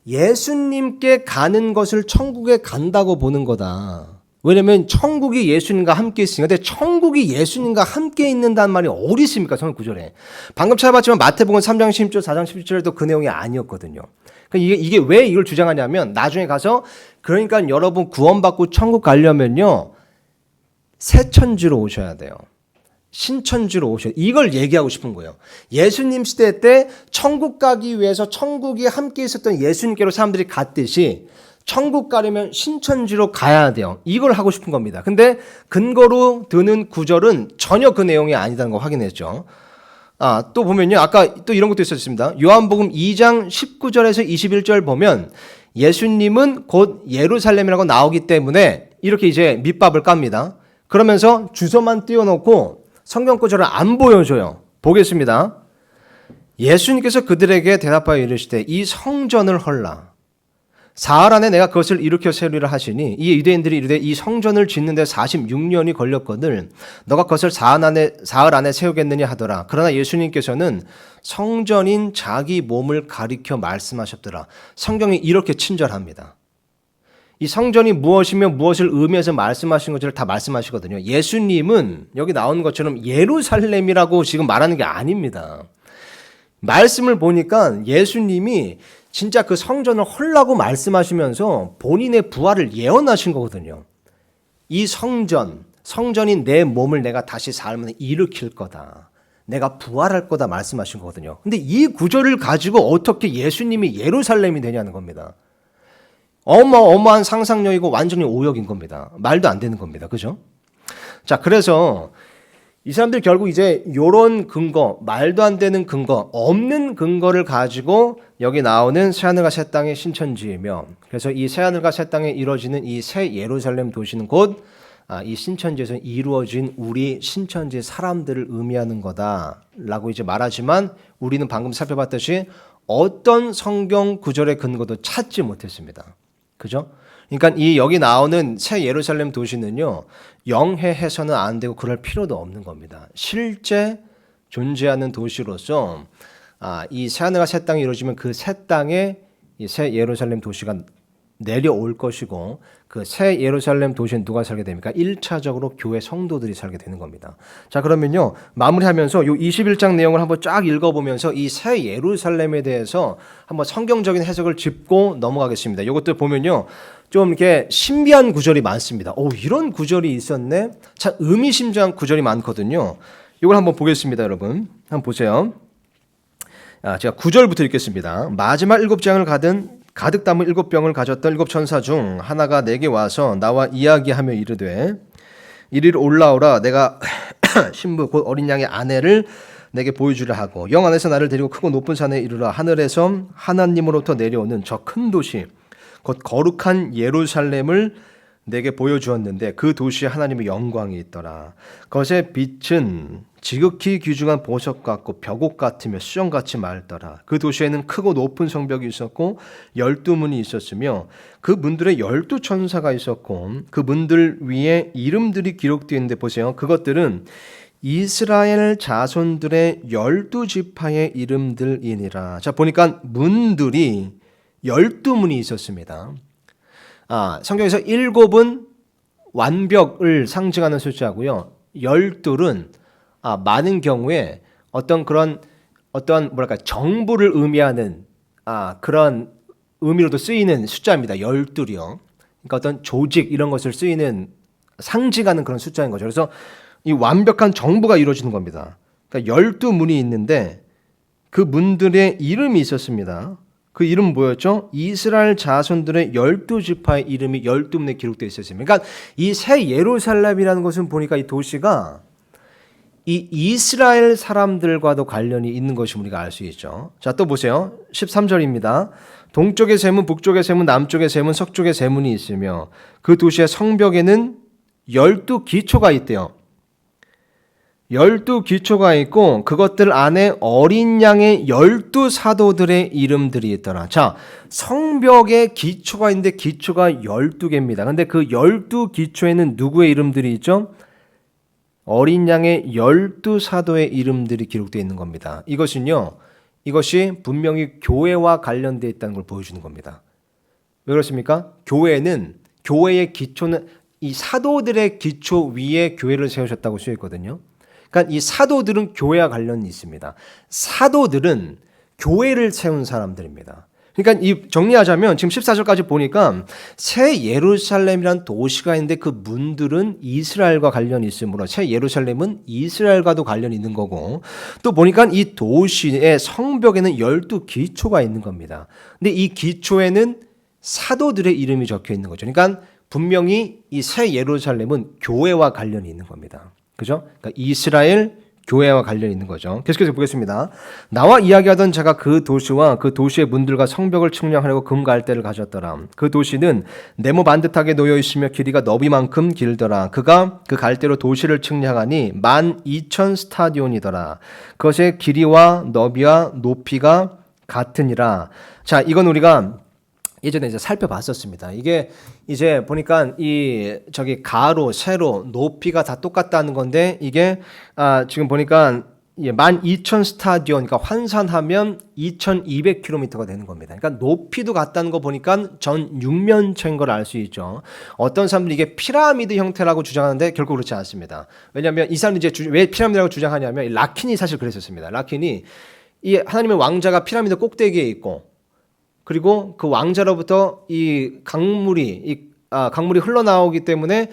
예수님께 가는 것을 천국에 간다고 보는 거다. 왜냐면 천국이 예수님과 함께 있으니까. 근데 천국이 예수님과 함께 있는다는 말이 어디 있습니까? 성경 구절에. 방금 찾아봤지만 마태복음 3장 16절, 4장 17절에도 그 내용이 아니었거든요. 그러니까 이게 왜 이걸 주장하냐면 나중에 가서 그러니까 여러분 구원받고 천국 가려면요. 새 천지로 오셔야 돼요. 신천지로 오셔야 돼요. 이걸 얘기하고 싶은 거예요. 예수님 시대 때 천국 가기 위해서 천국이 함께 있었던 예수님께로 사람들이 갔듯이 천국 가려면 신천지로 가야 돼요. 이걸 하고 싶은 겁니다. 근데 근거로 드는 구절은 전혀 그 내용이 아니다는 거 확인했죠. 또 보면요. 아까 또 이런 것도 있었습니다. 요한복음 2장 19절에서 21절 보면 예수님은 곧 예루살렘이라고 나오기 때문에 이렇게 이제 밑밥을 깝니다. 그러면서 주소만 띄워놓고 성경 구절을 안 보여줘요. 보겠습니다. 예수님께서 그들에게 대답하여 이르시되 이 성전을 헐라. 사흘 안에 내가 그것을 일으켜 세우리라 하시니 이 유대인들이 이르되 이 성전을 짓는데 46년이 걸렸거늘 너가 그것을 사흘 안에 세우겠느냐 하더라. 그러나 예수님께서는 성전인 자기 몸을 가리켜 말씀하셨더라. 성경이 이렇게 친절합니다. 이 성전이 무엇이며 무엇을 의미해서 말씀하신 것을 다 말씀하시거든요. 예수님은 여기 나오는 것처럼 예루살렘이라고 지금 말하는 게 아닙니다. 말씀을 보니까 예수님이 진짜 그 성전을 헐라고 말씀하시면서 본인의 부활을 예언하신 거거든요. 이 성전인 내 몸을 내가 다시 삶을 일으킬 거다. 내가 부활할 거다 말씀하신 거거든요. 근데 이 구절을 가지고 어떻게 예수님이 예루살렘이 되냐는 겁니다. 어마어마한 상상력이고 완전히 오역인 겁니다. 말도 안 되는 겁니다. 그죠? 자, 그래서 이 사람들 결국 이제 요런 근거, 말도 안 되는 근거, 없는 근거를 가지고 여기 나오는 새하늘과 새 땅의 신천지이며 그래서 이 새하늘과 새 땅에 이루어지는 이 새 예루살렘 도시는 곧 이 신천지에서 이루어진 우리 신천지 사람들을 의미하는 거다라고 이제 말하지만 우리는 방금 살펴봤듯이 어떤 성경 구절의 근거도 찾지 못했습니다. 그죠? 그러니까 이 여기 나오는 새 예루살렘 도시는요, 영해해서는 안 되고 그럴 필요도 없는 겁니다. 실제 존재하는 도시로서 이 새하늘과 새 땅이 이루어지면 그 새 땅에 이 새 예루살렘 도시가 내려올 것이고 그 새 예루살렘 도시는 누가 살게 됩니까? 1차적으로 교회 성도들이 살게 되는 겁니다. 자, 그러면요, 마무리하면서 요 21장 내용을 한번 쫙 읽어보면서 이 새 예루살렘에 대해서 한번 성경적인 해석을 짚고 넘어가겠습니다. 이것도 보면요, 좀 이렇게 신비한 구절이 많습니다. 이런 구절이 있었네? 참 의미심장한 구절이 많거든요. 이걸 한번 보겠습니다, 여러분. 한번 보세요. 제가 9절부터 읽겠습니다. 마지막 7장을 가득 담은 7병을 가졌던 7천사 중 하나가 내게 와서 나와 이야기하며 이르되 이리로 올라오라. 내가 신부 곧 어린 양의 아내를 내게 보여주려 하고 영 안에서 나를 데리고 크고 높은 산에 이르러 하늘에서 하나님으로부터 내려오는 저 큰 도시 곧 거룩한 예루살렘을 내게 보여주었는데 그 도시에 하나님의 영광이 있더라. 그것의 빛은 지극히 귀중한 보석 같고 벽옥 같으며 수정같이 맑더라. 그 도시에는 크고 높은 성벽이 있었고 12문이 있었으며 그 문들에 12천사가 있었고 그 문들 위에 이름들이 기록되어 있는데 보세요. 그것들은 이스라엘 자손들의 12지파의 이름들이니라. 자, 보니까 문들이 12문이 있었습니다. 성경에서 7은 완벽을 상징하는 숫자고요. 12은 많은 경우에 어떤 정부를 의미하는 그런 의미로도 쓰이는 숫자입니다. 12이요. 그러니까 어떤 조직 이런 것을 쓰이는 상징하는 그런 숫자인 거죠. 그래서 이 완벽한 정부가 이루어지는 겁니다. 그러니까 12문이 있는데 그 문들의 이름이 있었습니다. 그 이름은 뭐였죠? 이스라엘 자손들의 12지파의 이름이 12문에 기록되어 있었습니다. 그러니까 이 새 예루살렘이라는 것은 보니까 이 도시가 이 이스라엘 사람들과도 관련이 있는 것이 우리가 알 수 있죠. 자, 또 보세요. 13절입니다. 동쪽의 세문, 북쪽의 세문, 남쪽의 세문, 서쪽의 세문이 있으며 그 도시의 성벽에는 12기초가 있대요. 12기초가 있고 그것들 안에 어린 양의 12사도들의 이름들이 있더라. 자, 성벽에 기초가 있는데 기초가 12개입니다. 근데 그 12기초에는 누구의 이름들이 있죠? 어린 양의 12사도의 이름들이 기록되어 있는 겁니다. 이것이 분명히 교회와 관련되어 있다는 걸 보여주는 겁니다. 왜 그렇습니까? 교회의 기초는 이 사도들의 기초 위에 교회를 세우셨다고 쓰여있거든요. 그러니까 이 사도들은 교회와 관련이 있습니다. 사도들은 교회를 세운 사람들입니다. 그러니까 이 정리하자면 지금 14절까지 보니까 새 예루살렘이라는 도시가 있는데 그 문들은 이스라엘과 관련이 있으므로 새 예루살렘은 이스라엘과도 관련이 있는 거고 또 보니까 이 도시의 성벽에는 12기초가 있는 겁니다. 근데 이 기초에는 사도들의 이름이 적혀 있는 거죠. 그러니까 분명히 이 새 예루살렘은 교회와 관련이 있는 겁니다. 그죠? 그러니까 이스라엘 교회와 관련이 있는 거죠. 계속해서 보겠습니다. 나와 이야기하던 자가 그 도시와 그 도시의 문들과 성벽을 측량하려고 금갈대를 가졌더라. 그 도시는 네모 반듯하게 놓여 있으며 길이가 너비만큼 길더라. 그가 그 갈대로 도시를 측량하니 12,000 스타디온이더라. 그것의 길이와 너비와 높이가 같으니라. 자, 이건 우리가 예전에 이제 살펴봤었습니다. 이게 이제 보니까 가로, 세로, 높이가 다 똑같다는 건데 이게 지금 보니까 12,000 스타디온, 그러니까 환산하면 2,200km가 되는 겁니다. 그러니까 높이도 같다는 거 보니까 전 육면체인 걸 알 수 있죠. 어떤 사람들이 이게 피라미드 형태라고 주장하는데 결코 그렇지 않습니다. 왜냐하면 이 사람들이 이제 왜 피라미드라고 주장하냐면 라킨이 사실 그랬었습니다. 라킨이 이 하나님의 왕자가 피라미드 꼭대기에 있고 그리고 그 왕자로부터 이 강물이 흘러나오기 때문에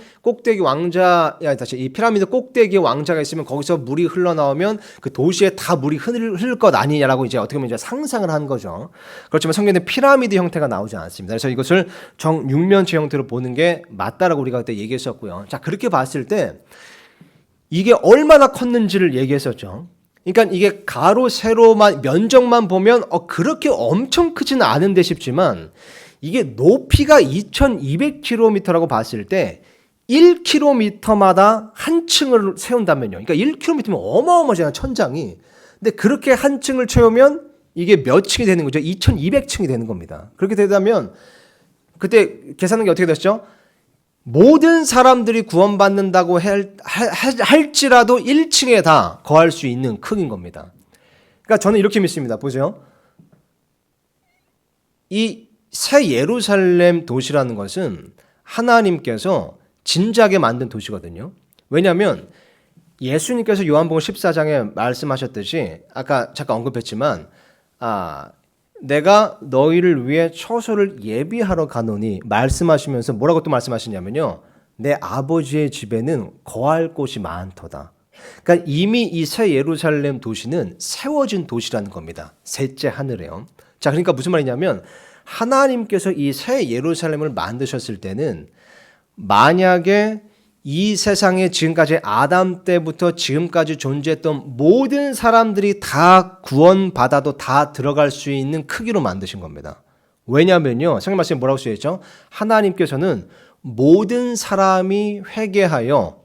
이 피라미드 꼭대기에 왕자가 있으면 거기서 물이 흘러나오면 그 도시에 다 물이 흐를 것 아니냐라고 이제 어떻게 보면 이제 상상을 한 거죠. 그렇지만 성경에 피라미드 형태가 나오지 않습니다. 그래서 이것을 정육면체 형태로 보는 게 맞다라고 우리가 그때 얘기했었고요. 자, 그렇게 봤을 때 이게 얼마나 컸는지를 얘기했었죠. 그러니까 이게 가로 세로만 면적만 보면 그렇게 엄청 크지는 않은데 싶지만 이게 높이가 2,200km라고 봤을 때 1km마다 한 층을 세운다면요. 그러니까 1km면 어마어마하잖아요, 천장이. 근데 그렇게 한 층을 채우면 이게 몇 층이 되는 거죠? 2200층이 되는 겁니다. 그렇게 되다면 그때 계산한 게 어떻게 됐죠? 모든 사람들이 구원받는다고 할지라도 1층에 다 거할 수 있는 크기인 겁니다. 그러니까 저는 이렇게 믿습니다. 보세요. 이 새 예루살렘 도시라는 것은 하나님께서 진작에 만든 도시거든요. 왜냐하면 예수님께서 요한복음 14장에 말씀하셨듯이 아까 잠깐 언급했지만 내가 너희를 위해 처소를 예비하러 가노니 말씀하시면서 뭐라고 또 말씀하시냐면요. 내 아버지의 집에는 거할 곳이 많도다. 그러니까 이미 이 새 예루살렘 도시는 세워진 도시라는 겁니다. 셋째 하늘에요. 자, 그러니까 무슨 말이냐면 하나님께서 이 새 예루살렘을 만드셨을 때는 만약에 이 세상에 지금까지 아담 때부터 지금까지 존재했던 모든 사람들이 다 구원받아도 다 들어갈 수 있는 크기로 만드신 겁니다. 왜냐하면요. 성경 말씀에 뭐라고 쓰여있죠? 하나님께서는 모든 사람이 회개하여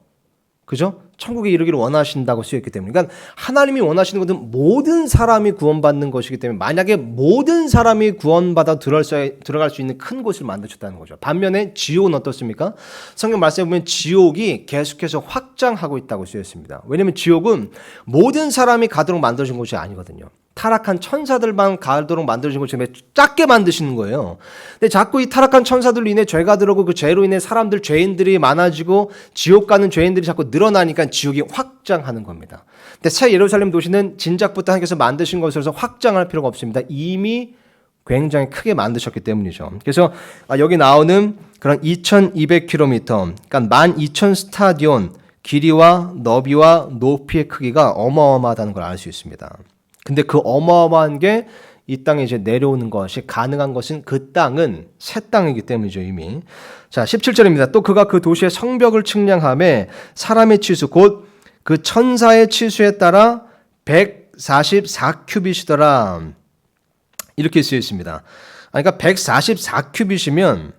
그죠? 천국에 이르기를 원하신다고 쓰였기 때문에 그러니까 하나님이 원하시는 것은 모든 사람이 구원받는 것이기 때문에 만약에 모든 사람이 구원받아 들어갈 수 있는 큰 곳을 만드셨다는 거죠. 반면에 지옥은 어떻습니까? 성경 말씀에 보면 지옥이 계속해서 확장하고 있다고 쓰였습니다. 왜냐하면 지옥은 모든 사람이 가도록 만들어진 곳이 아니거든요. 타락한 천사들만 가도록 만들어진 것처럼 작게 만드시는 거예요. 근데 자꾸 이 타락한 천사들로 인해 죄가 들어오고 그 죄로 인해 사람들, 죄인들이 많아지고 지옥 가는 죄인들이 자꾸 늘어나니까 지옥이 확장하는 겁니다. 근데 새 예루살렘 도시는 진작부터 하나님께서 만드신 것으로서 확장할 필요가 없습니다. 이미 굉장히 크게 만드셨기 때문이죠. 그래서 여기 나오는 그런 2200km, 그러니까 12,000 스타디온 길이와 너비와 높이의 크기가 어마어마하다는 걸 알 수 있습니다. 근데 그 어마어마한 게 이 땅에 이제 내려오는 것이 가능한 것은 그 땅은 새 땅이기 때문이죠, 이미. 자, 17절입니다. 또 그가 그 도시의 성벽을 측량하매 사람의 치수 곧 그 천사의 치수에 따라 144큐빗이더라. 이렇게 쓰여 있습니다. 그러니까 144큐빗이면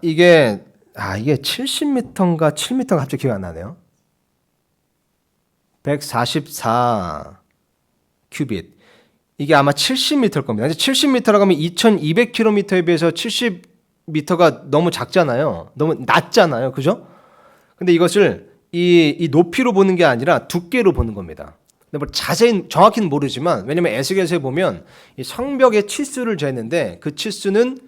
이게 70m인가 7m인가 갑자기 기억이 안 나네요. 144 큐빗. 이게 아마 70m일 겁니다. 70m라고 하면 2200km에 비해서 70m가 너무 작잖아요. 너무 낮잖아요. 그죠? 근데 이것을 이 높이로 보는 게 아니라 두께로 보는 겁니다. 근데 뭐 자세히 정확히는 모르지만 왜냐면 에스겔서에 보면 이 성벽의 치수를 재는데 그 치수는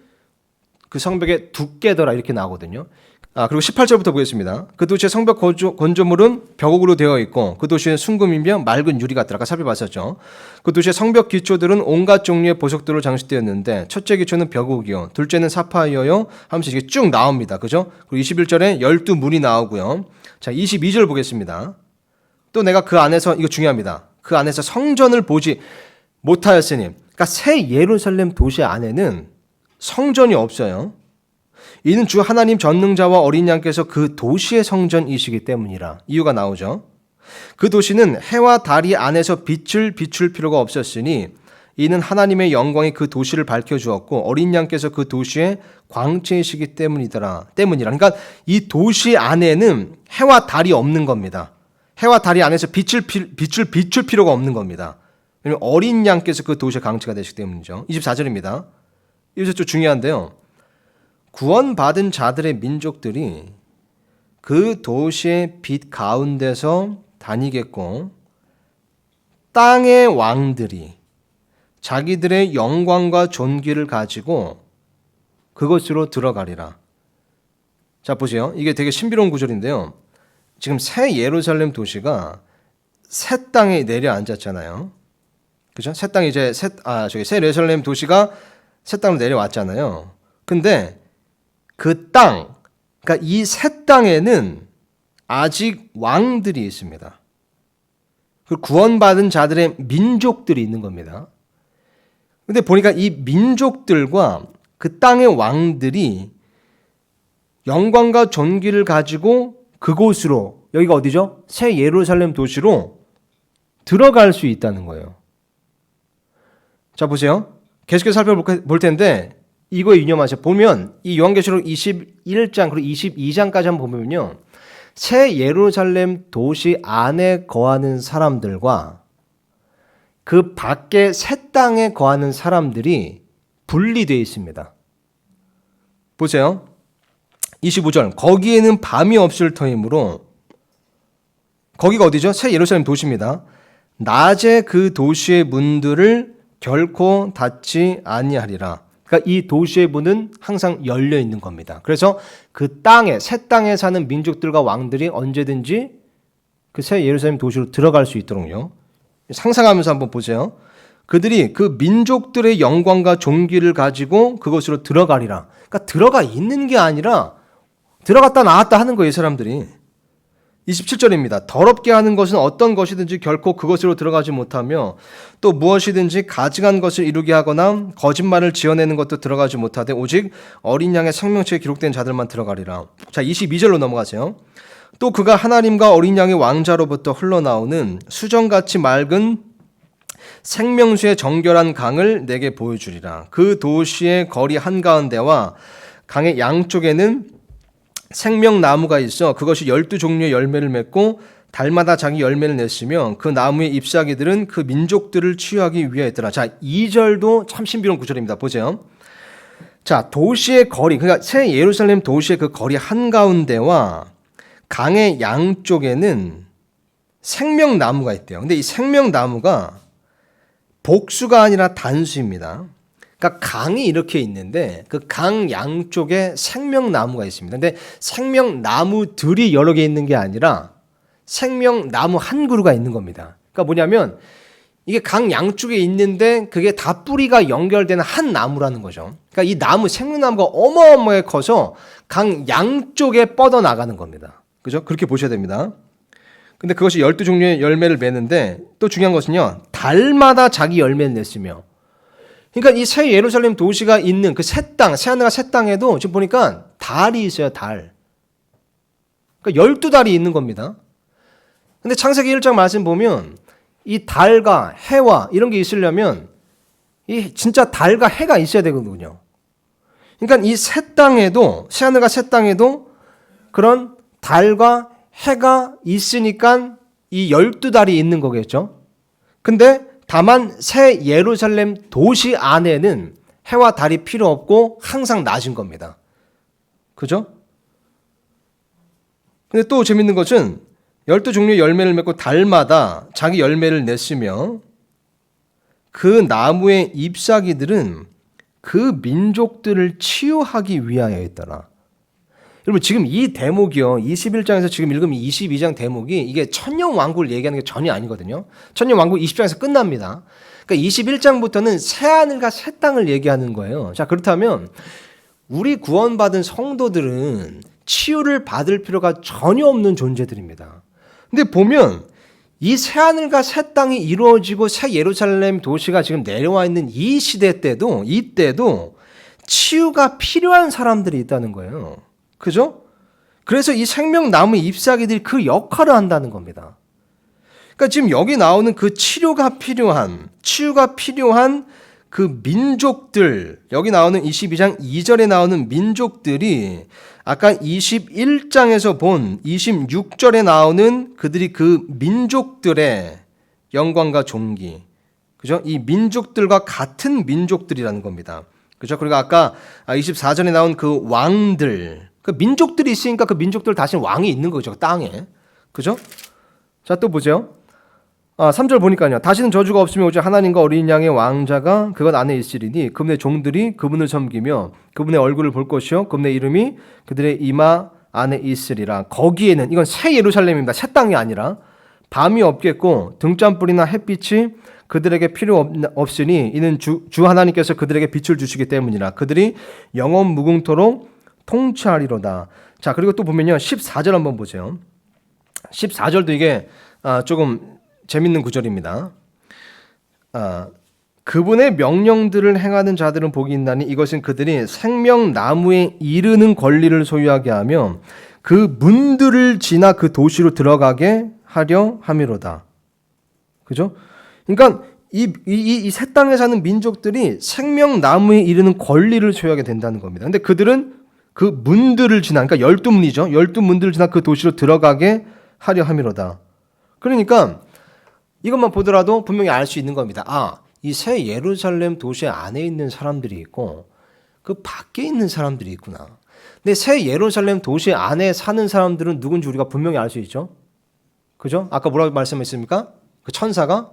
그 성벽의 두께더라 이렇게 나오거든요. 그리고 18절부터 보겠습니다. 그 도시의 성벽 건조물은 벽옥으로 되어 있고 그 도시는 순금이며 맑은 유리 같더라. 아까 살펴봤었죠. 그 도시의 성벽 기초들은 온갖 종류의 보석들로 장식되었는데 첫째 기초는 벽옥이요. 둘째는 사파이어요. 하면서 이게 쭉 나옵니다. 그죠? 그리고 21절에 12문이 나오고요. 자, 22절 보겠습니다. 또 내가 그 안에서 이거 중요합니다. 그 안에서 성전을 보지 못하였으니 그러니까 새 예루살렘 도시 안에는 성전이 없어요. 이는 주 하나님 전능자와 어린 양께서 그 도시의 성전이시기 때문이라. 이유가 나오죠. 그 도시는 해와 달이 안에서 빛을 비출 필요가 없었으니 이는 하나님의 영광이 그 도시를 밝혀주었고 어린 양께서 그 도시의 광채이시기 때문이라. 그러니까 이 도시 안에는 해와 달이 없는 겁니다. 해와 달이 안에서 빛을 비출 필요가 없는 겁니다. 왜냐하면 어린 양께서 그 도시의 광채가 되시기 때문이죠. 24절입니다. 이것도 좀 중요한데요. 구원받은 자들의 민족들이 그 도시의 빛 가운데서 다니겠고 땅의 왕들이 자기들의 영광과 존귀를 가지고 그것으로 들어가리라. 자, 보세요. 이게 되게 신비로운 구절인데요. 지금 새 예루살렘 도시가 새 땅에 내려앉았잖아요. 그죠? 새 땅이 이제 새 예루살렘 도시가 새 땅으로 내려왔잖아요. 근데 그 땅, 그러니까 이 새 땅에는 아직 왕들이 있습니다. 그 구원받은 자들의 민족들이 있는 겁니다. 근데 보니까 이 민족들과 그 땅의 왕들이 영광과 존귀를 가지고 그곳으로, 여기가 어디죠? 새 예루살렘 도시로 들어갈 수 있다는 거예요. 자, 보세요. 계속해서 살펴볼 텐데 이거에 유념하세요. 보면 이 요한계시록 21장 그리고 22장까지 한번 보면요. 새 예루살렘 도시 안에 거하는 사람들과 그 밖에 새 땅에 거하는 사람들이 분리되어 있습니다. 보세요. 25절. 거기에는 밤이 없을 터이므로, 거기가 어디죠? 새 예루살렘 도시입니다. 낮에 그 도시의 문들을 결코 닫지 아니하리라. 그러니까 이 도시의 문은 항상 열려 있는 겁니다. 그래서 그 땅에, 새 땅에 사는 민족들과 왕들이 언제든지 그 새 예루살렘 도시로 들어갈 수 있도록요. 상상하면서 한번 보세요. 그들이 그 민족들의 영광과 존귀를 가지고 그것으로 들어가리라. 그러니까 들어가 있는 게 아니라 들어갔다 나왔다 하는 거예요, 사람들이. 27절입니다. 더럽게 하는 것은 어떤 것이든지 결코 그것으로 들어가지 못하며 또 무엇이든지 가증한 것을 이루게 하거나 거짓말을 지어내는 것도 들어가지 못하되 오직 어린 양의 생명책에 기록된 자들만 들어가리라. 자, 22절로 넘어가세요. 또 그가 하나님과 어린 양의 왕자로부터 흘러나오는 수정같이 맑은 생명수의 정결한 강을 내게 보여주리라. 그 도시의 거리 한가운데와 강의 양쪽에는 생명나무가 있어 그것이 12종류의 열매를 맺고 달마다 자기 열매를 냈으며 그 나무의 잎사귀들은 그 민족들을 치유하기 위하였더라. 자, 2절도 참 신비로운 구절입니다. 보세요. 자, 도시의 거리, 그러니까 새 예루살렘 도시의 그 거리 한가운데와 강의 양쪽에는 생명나무가 있대요. 근데 이 생명나무가 복수가 아니라 단수입니다. 그러니까 강이 이렇게 있는데 그 강 양쪽에 생명나무가 있습니다. 근데 생명나무들이 여러 개 있는 게 아니라 생명나무 한 그루가 있는 겁니다. 그러니까 뭐냐면 이게 강 양쪽에 있는데 그게 다 뿌리가 연결되는 한 나무라는 거죠. 그러니까 이 나무, 생명나무가 어마어마하게 커서 강 양쪽에 뻗어나가는 겁니다. 그죠? 그렇게 보셔야 됩니다. 근데 그것이 12종류의 열매를 맺는데 또 중요한 것은요. 달마다 자기 열매를 냈으며, 그러니까 이 새 예루살렘 도시가 있는 그 새 땅, 새하늘과 새 땅에도 지금 보니까 달이 있어요, 달. 그러니까 12달이 있는 겁니다. 근데 창세기 1장 말씀 보면 이 달과 해와 이런 게 있으려면 이 진짜 달과 해가 있어야 되거든요. 그러니까 이 새 땅에도, 새하늘과 새 땅에도 그런 달과 해가 있으니까 이 12달이 있는 거겠죠. 근데 다만 새 예루살렘 도시 안에는 해와 달이 필요 없고 항상 낮은 겁니다. 그죠? 근데 또 재밌는 것은 12종류의 열매를 맺고 달마다 자기 열매를 냈으며 그 나무의 잎사귀들은 그 민족들을 치유하기 위하여였더라. 여러분 지금 이 대목이요. 21장에서 지금 읽으면 22장 대목이 이게 천년왕국을 얘기하는 게 전혀 아니거든요. 천년왕국 20장에서 끝납니다. 그러니까 21장부터는 새하늘과 새 땅을 얘기하는 거예요. 자, 그렇다면 우리 구원받은 성도들은 치유를 받을 필요가 전혀 없는 존재들입니다. 근데 보면 이 새하늘과 새 땅이 이루어지고 새 예루살렘 도시가 지금 내려와 있는 이 시대 때도, 이때도 치유가 필요한 사람들이 있다는 거예요. 그죠? 그래서 이 생명나무 잎사귀들이 그 역할을 한다는 겁니다. 그러니까 지금 여기 나오는 그 치유가 필요한 그 민족들, 여기 나오는 22장 2절에 나오는 민족들이 아까 21장에서 본 26절에 나오는 그들이 그 민족들의 영광과 존귀, 그죠? 이 민족들과 같은 민족들이라는 겁니다. 그죠? 그리고 아까 24절에 나온 그 왕들, 그 민족들이 있으니까 그 민족들 다시 왕이 있는 거죠, 땅에. 그죠? 자, 또 보죠. 3절 보니까요. 다시는 저주가 없으며 오직 하나님과 어린 양의 왕자가 그것 안에 있으리니 그분의 종들이 그분을 섬기며 그분의 얼굴을 볼 것이요 그분의 이름이 그들의 이마 안에 있으리라. 거기에는, 이건 새 예루살렘입니다. 새 땅이 아니라 밤이 없겠고 등잔불이나 햇빛이 그들에게 필요 없으니 이는 주 하나님께서 그들에게 빛을 주시기 때문이라. 그들이 영원 무궁토록 통치하리로다. 자, 그리고 또 보면요. 14절 한번 보세요. 14절도 이게 조금 재밌는 구절입니다. 그분의 명령들을 행하는 자들은 복이 있나니 이것은 그들이 생명나무에 이르는 권리를 소유하게 하며 그 문들을 지나 그 도시로 들어가게 하려 함이로다. 그죠? 그러니까 이 새 땅에 사는 민족들이 생명나무에 이르는 권리를 소유하게 된다는 겁니다. 근데 그들은 그 문들을 지나, 그러니까 12문이죠. 12문들을 지나 그 도시로 들어가게 하려 함이로다. 그러니까 이것만 보더라도 분명히 알 수 있는 겁니다. 아, 이 새 예루살렘 도시 안에 있는 사람들이 있고 그 밖에 있는 사람들이 있구나. 근데 새 예루살렘 도시 안에 사는 사람들은 누군지 우리가 분명히 알 수 있죠. 그죠? 아까 뭐라고 말씀했습니까? 그 천사가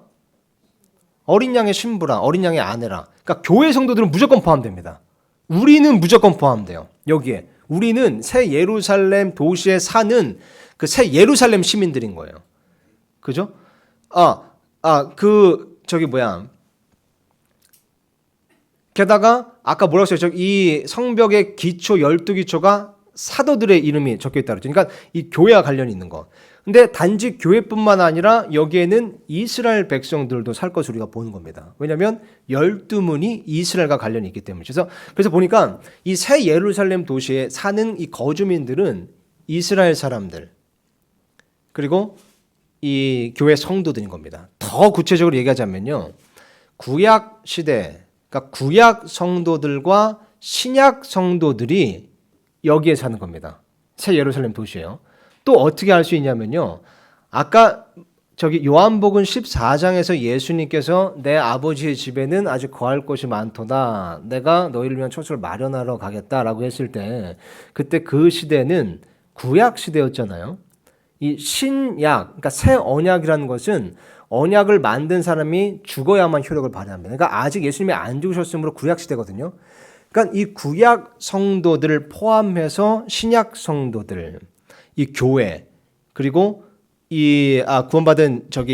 어린 양의 신부라, 어린 양의 아내라. 그러니까 교회 성도들은 무조건 포함됩니다. 우리는 무조건 포함돼요. 여기에 우리는 새 예루살렘 도시에 사는 그 새 예루살렘 시민들인 거예요. 그죠? 게다가 아까 뭐라고 했어요? 이 성벽의 기초 12기초가 사도들의 이름이 적혀 있다 그랬죠. 그러니까 이 교회와 관련이 있는 거. 근데 단지 교회뿐만 아니라 여기에는 이스라엘 백성들도 살 것을 우리가 보는 겁니다. 왜냐하면 12문이 이스라엘과 관련이 있기 때문이죠. 그래서 보니까 이 새 예루살렘 도시에 사는 이 거주민들은 이스라엘 사람들 그리고 이 교회 성도들인 겁니다. 더 구체적으로 얘기하자면요. 구약 시대, 그러니까 구약 성도들과 신약 성도들이 여기에 사는 겁니다. 새 예루살렘 도시예요. 또 어떻게 알 수 있냐면요. 아까 요한복음 14장에서 예수님께서 내 아버지의 집에는 아직 거할 곳이 많도다. 내가 너희를 위한 처소를 마련하러 가겠다라고 했을 때 그때 그 시대는 구약 시대였잖아요. 이 신약, 그러니까 새 언약이라는 것은 언약을 만든 사람이 죽어야만 효력을 발휘합니다. 그러니까 아직 예수님이 안 죽으셨으므로 구약 시대거든요. 그러니까 이 구약 성도들을 포함해서 신약 성도들, 이 교회 그리고 이 구원받은 저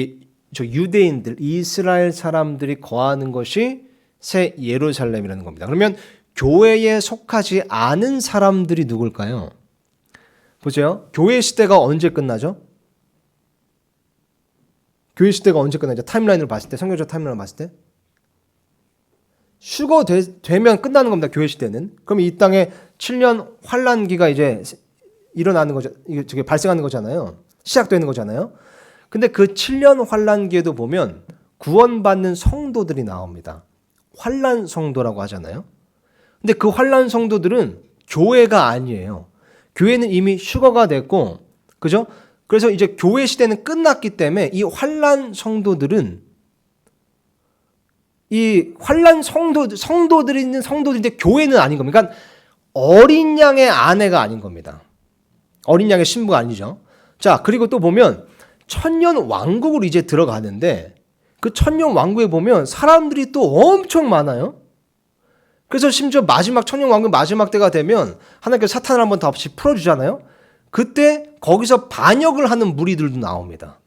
유대인들, 이스라엘 사람들이 거하는 것이 새 예루살렘이라는 겁니다. 그러면 교회에 속하지 않은 사람들이 누굴까요? 보세요. 교회 시대가 언제 끝나죠? 교회 시대가 언제 끝나죠? 타임라인으로 봤을 때, 성경적 타임라인으로 봤을 때 되면 끝나는 겁니다. 교회 시대는. 그럼 이 땅에 7년 환란기가 이제 일어나는 거죠. 이게 발생하는 거잖아요. 시작되는 거잖아요. 근데 그 7년 환란기에도 보면 구원받는 성도들이 나옵니다. 환란 성도라고 하잖아요. 근데 그 환란 성도들은 교회가 아니에요. 교회는 이미 휴거가 됐고, 그죠? 그래서 이제 교회 시대는 끝났기 때문에 이 환란 성도들은 이 환란 성도들이 있는 성도들인데 교회는 아닌 겁니다. 그러니까 어린 양의 아내가 아닌 겁니다. 어린 양의 신부가 아니죠. 자, 그리고 또 보면 천년 왕국으로 이제 들어가는데 그 천년 왕국에 보면 사람들이 또 엄청 많아요. 그래서 심지어 천년 왕국 마지막 때가 되면 하나님께서 사탄을 한번 다시 풀어주잖아요. 그때 거기서 반역을 하는 무리들도 나옵니다.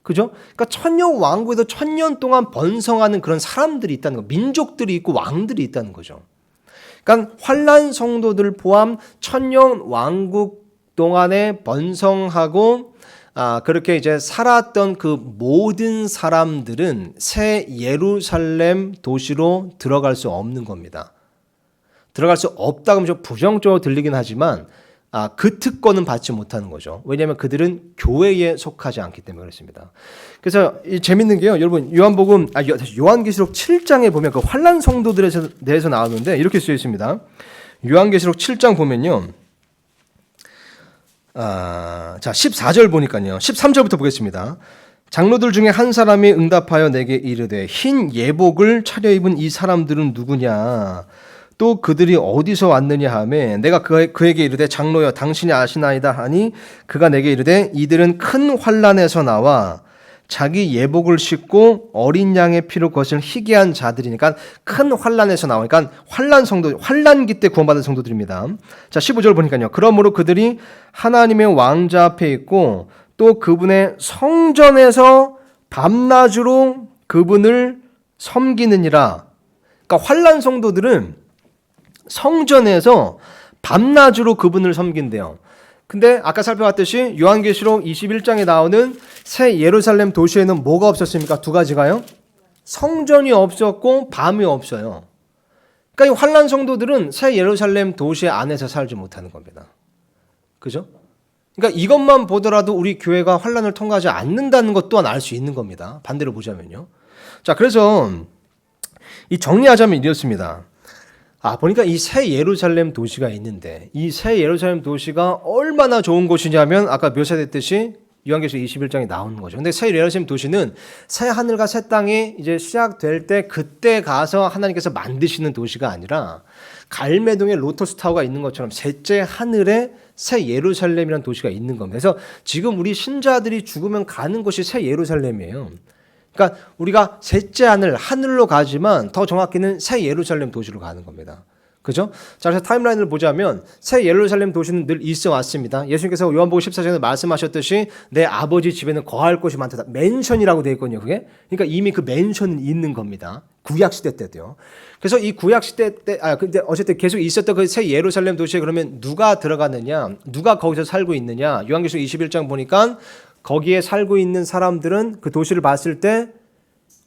그죠? 그러니까 천년 왕국에도 천년 동안 번성하는 그런 사람들이 있다는 거, 민족들이 있고 왕들이 있다는 거죠. 그러니까 환란 성도들 포함 천년 왕국 동안에 번성하고 그렇게 이제 살았던 그 모든 사람들은 새 예루살렘 도시로 들어갈 수 없는 겁니다. 들어갈 수 없다 그러면 좀 부정적으로 들리긴 하지만 그 특권은 받지 못하는 거죠. 왜냐하면 그들은 교회에 속하지 않기 때문에 그렇습니다. 그래서 재밌는 게요, 여러분 요한계시록 7장에 보면 그 환란 성도들에 대해서 나오는데 이렇게 쓰여 있습니다. 요한계시록 7장 보면요, 자 14절 보니까요, 13절부터 보겠습니다. 장로들 중에 한 사람이 응답하여 내게 이르되 흰 예복을 차려입은 이 사람들은 누구냐? 또 그들이 어디서 왔느냐 하매 내가 그에게 이르되 장로여 당신이 아시나이다 하니 그가 내게 이르되 이들은 큰 환란에서 나와 자기 예복을 씻고 어린 양의 피로 것을 희귀한 자들이니까 큰 환란에서 나오니까 환란기 때 구원받은 성도들입니다. 자 15절 보니까요. 그러므로 그들이 하나님의 왕자 앞에 있고 또 그분의 성전에서 밤낮으로 그분을 섬기느니라. 그러니까 환란 성도들은 성전에서 밤낮으로 그분을 섬긴대요. 근데 아까 살펴봤듯이 요한계시록 21장에 나오는 새 예루살렘 도시에는 뭐가 없었습니까? 두 가지가요. 성전이 없었고 밤이 없어요. 그러니까 이 환란 성도들은 새 예루살렘 도시 안에서 살지 못하는 겁니다. 그죠? 그러니까 이것만 보더라도 우리 교회가 환란을 통과하지 않는다는 것 또한 알 수 있는 겁니다. 반대로 보자면요. 자, 그래서 이 정리하자면 이렇습니다. 보니까 이 새 예루살렘 도시가 있는데 이 새 예루살렘 도시가 얼마나 좋은 곳이냐면 아까 묘사됐듯이 요한계시록 21장에 나오는 거죠. 근데 새 예루살렘 도시는 새 하늘과 새 땅이 이제 시작될 때 그때 가서 하나님께서 만드시는 도시가 아니라 갈매동에 로터스 타워가 있는 것처럼 셋째 하늘에 새 예루살렘이라는 도시가 있는 겁니다. 그래서 지금 우리 신자들이 죽으면 가는 곳이 새 예루살렘이에요. 그러니까 우리가 셋째 하늘로 가지만 더 정확히는 새 예루살렘 도시로 가는 겁니다. 그죠? 자, 그래서 타임라인을 보자면 새 예루살렘 도시는 늘 있어 왔습니다. 예수님께서 요한복음 14장에 말씀하셨듯이 내 아버지 집에는 거할 곳이 많다. 맨션이라고 되어 있거든요. 그게. 그러니까 이미 그 맨션은 있는 겁니다. 구약 시대 때도요. 그래서 이 구약 시대 때 근데 어쨌든 계속 있었던 그 새 예루살렘 도시에 그러면 누가 들어가느냐? 누가 거기서 살고 있느냐? 요한계시록 21장 보니까 거기에 살고 있는 사람들은 그 도시를 봤을 때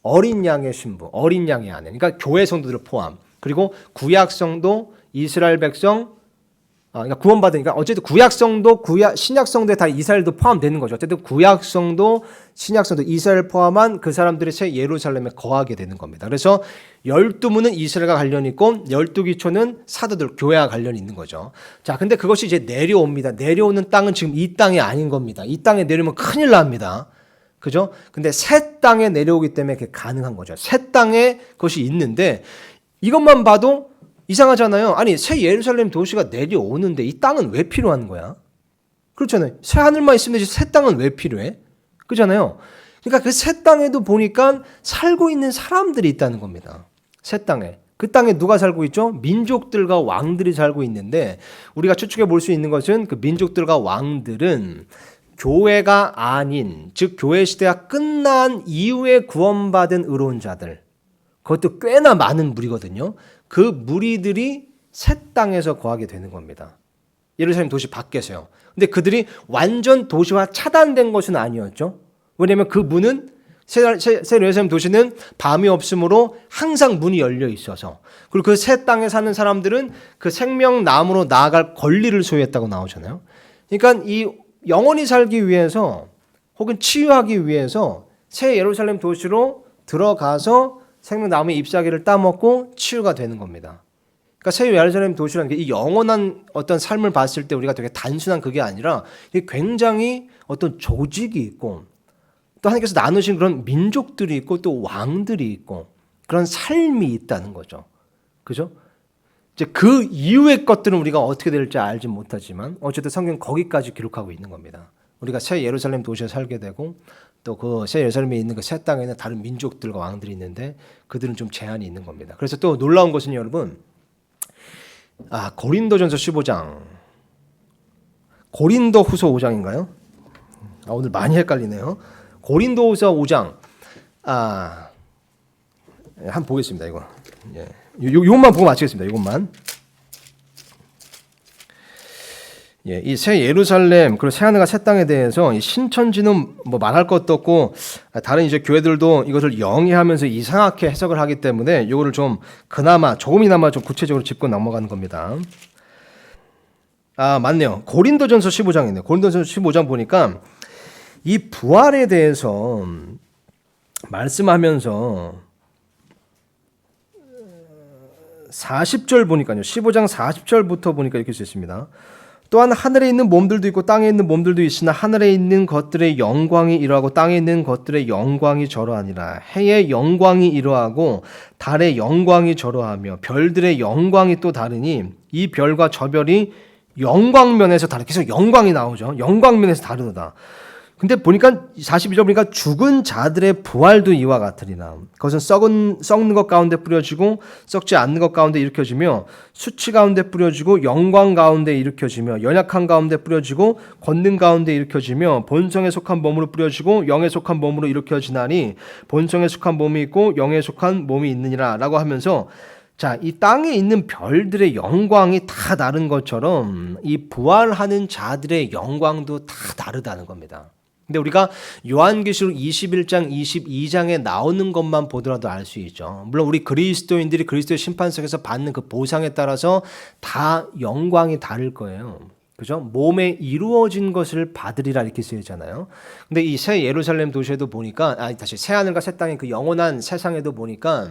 어린 양의 신부, 어린 양의 아내. 그러니까 교회 성도들을 포함. 그리고 구약 성도, 이스라엘 백성, 그러니까 구원받으니까 어쨌든 구약 성도, 신약 성도에 다 이스라엘도 포함되는 거죠. 어쨌든 구약 성도, 신약 성도, 이스라엘 포함한 그 사람들이 새 예루살렘에 거하게 되는 겁니다. 그래서 12문은 이스라엘과 관련이 있고 12기초는 사도들, 교회와 관련이 있는 거죠. 자, 근데 그것이 이제 내려옵니다. 내려오는 땅은 지금 이 땅이 아닌 겁니다. 이 땅에 내려오면 큰일 납니다. 그죠? 근데 새 땅에 내려오기 때문에 그게 가능한 거죠. 새 땅에 그것이 있는데 이것만 봐도 이상하잖아요. 아니, 새 예루살렘 도시가 내려오는데 이 땅은 왜 필요한 거야? 그렇잖아요. 새 하늘만 있으면 되지 새 땅은 왜 필요해? 그렇잖아요. 그러니까 그 새 땅에도 보니까 살고 있는 사람들이 있다는 겁니다. 새 땅에. 그 땅에 누가 살고 있죠? 민족들과 왕들이 살고 있는데 우리가 추측해 볼 수 있는 것은 그 민족들과 왕들은 교회가 아닌, 즉 교회 시대가 끝난 이후에 구원받은 의로운 자들, 그것도 꽤나 많은 무리거든요. 그 무리들이 새 땅에서 거하게 되는 겁니다. 예루살렘 도시 밖에서요. 근데 그들이 완전 도시와 차단된 것은 아니었죠. 왜냐하면 그 문은 새 예루살렘 도시는 밤이 없으므로 항상 문이 열려 있어서, 그리고 그 새 땅에 사는 사람들은 그 생명나무로 나아갈 권리를 소유했다고 나오잖아요. 그러니까 이 영원히 살기 위해서 혹은 치유하기 위해서 새 예루살렘 도시로 들어가서 생명나무의 잎사귀를 따먹고 치유가 되는 겁니다. 그러니까 새 예루살렘 도시라는 게 이 영원한 어떤 삶을 봤을 때 우리가 되게 단순한 그게 아니라 이게 굉장히 어떤 조직이 있고 또 하나님께서 나누신 그런 민족들이 있고 또 왕들이 있고 그런 삶이 있다는 거죠. 그죠? 이제 그 이후의 것들은 우리가 어떻게 될지 알지 못하지만 어쨌든 성경 거기까지 기록하고 있는 겁니다. 우리가 새 예루살렘 도시에 살게 되고 또 그 새 예루살렘에 있는 그 새 땅에는 다른 민족들과 왕들이 있는데 그들은 좀 제한이 있는 겁니다. 그래서 또 놀라운 것은 여러분, 고린도전서 15장, 고린도후서 5장인가요? 오늘 많이 헷갈리네요. 고린도후서 5장, 한번 보겠습니다. 이거, 이것만 보고 마치겠습니다. 이것만. 이 새 예루살렘 그리고 새 하늘과 새 땅에 대해서 이 신천지는 뭐 말할 것도 없고 다른 이제 교회들도 이것을 영위하면서 이상하게 해석을 하기 때문에 이거를 좀 그나마 조금이나마 좀 구체적으로 짚고 넘어가는 겁니다. 맞네요. 고린도전서 15장이네요. 고린도전서 15장 보니까 이 부활에 대해서 말씀하면서 40절 보니까요. 15장 40절부터 보니까 이렇게 써 있습니다. 또한 하늘에 있는 몸들도 있고 땅에 있는 몸들도 있으나 하늘에 있는 것들의 영광이 이러하고 땅에 있는 것들의 영광이 저러하니라. 해의 영광이 이러하고 달의 영광이 저러하며 별들의 영광이 또 다르니 이 별과 저 별이 영광면에서 다르다. 계속 영광이 나오죠. 영광면에서 다르다. 근데 보니까 42절 보니까 죽은 자들의 부활도 이와 같으리라. 그것은 썩는 것 가운데 뿌려지고 썩지 않는 것 가운데 일으켜지며 수치 가운데 뿌려지고 영광 가운데 일으켜지며 연약한 가운데 뿌려지고 권능 가운데 일으켜지며 본성에 속한 몸으로 뿌려지고 영에 속한 몸으로 일으켜지나니 본성에 속한 몸이 있고 영에 속한 몸이 있느니라 라고 하면서 자, 이 땅에 있는 별들의 영광이 다 다른 것처럼 이 부활하는 자들의 영광도 다 다르다는 겁니다. 근데 우리가 요한계시록 21장, 22장에 나오는 것만 보더라도 알 수 있죠. 물론 우리 그리스도인들이 그리스도의 심판석에서 받는 그 보상에 따라서 다 영광이 다를 거예요. 그죠? 몸에 이루어진 것을 받으리라 이렇게 쓰여있잖아요. 근데 이 새 예루살렘 도시에도 보니까 다시 새 하늘과 새 땅의 그 영원한 세상에도 보니까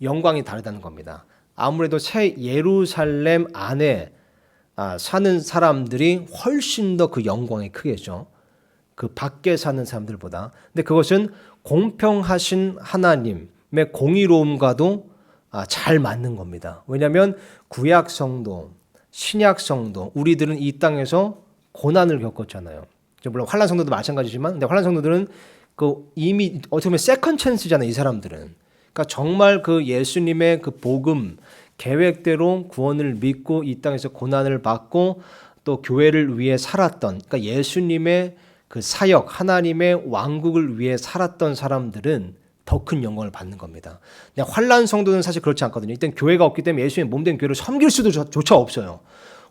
영광이 다르다는 겁니다. 아무래도 새 예루살렘 안에 사는 사람들이 훨씬 더 그 영광이 크겠죠. 그 밖에 사는 사람들보다. 근데 그것은 공평하신 하나님의 공의로움과도 잘 맞는 겁니다. 왜냐하면 구약 성도, 신약 성도, 우리들은 이 땅에서 고난을 겪었잖아요. 물론 환란 성도도 마찬가지지만, 근데 환란 성도들은 그 이미 어떻게 보면 세컨 찬스잖아요. 이 사람들은. 그러니까 정말 그 예수님의 그 복음 계획대로 구원을 믿고 이 땅에서 고난을 받고 또 교회를 위해 살았던, 그러니까 예수님의 그 사역, 하나님의 왕국을 위해 살았던 사람들은 더 큰 영광을 받는 겁니다. 근데 환란 성도는 사실 그렇지 않거든요. 일단 교회가 없기 때문에 예수님의 몸된 교회를 섬길 수도 조차 없어요.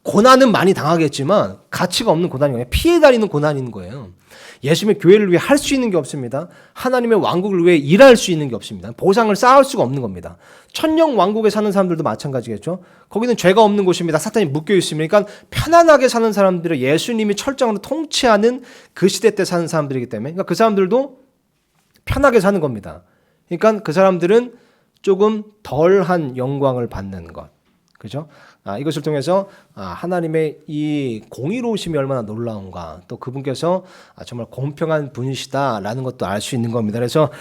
고난은 많이 당하겠지만 가치가 없는 고난이 피해 다니는 고난인 거예요. 예수님의 교회를 위해 할 수 있는 게 없습니다. 하나님의 왕국을 위해 일할 수 있는 게 없습니다. 보상을 쌓을 수가 없는 겁니다. 천령 왕국에 사는 사람들도 마찬가지겠죠. 거기는 죄가 없는 곳입니다. 사탄이 묶여 있습니다. 그러니까 편안하게 사는 사람들은 예수님이 철저하게 통치하는 그 시대 때 사는 사람들이기 때문에, 그러니까 그 사람들도 편하게 사는 겁니다. 그러니까 그 사람들은 조금 덜한 영광을 받는 것. 그죠? 이것을 통해서 하나님의 이 공의로우심이 얼마나 놀라운가, 또 그분께서 정말 공평한 분이시다라는 것도 알 수 있는 겁니다. 그래서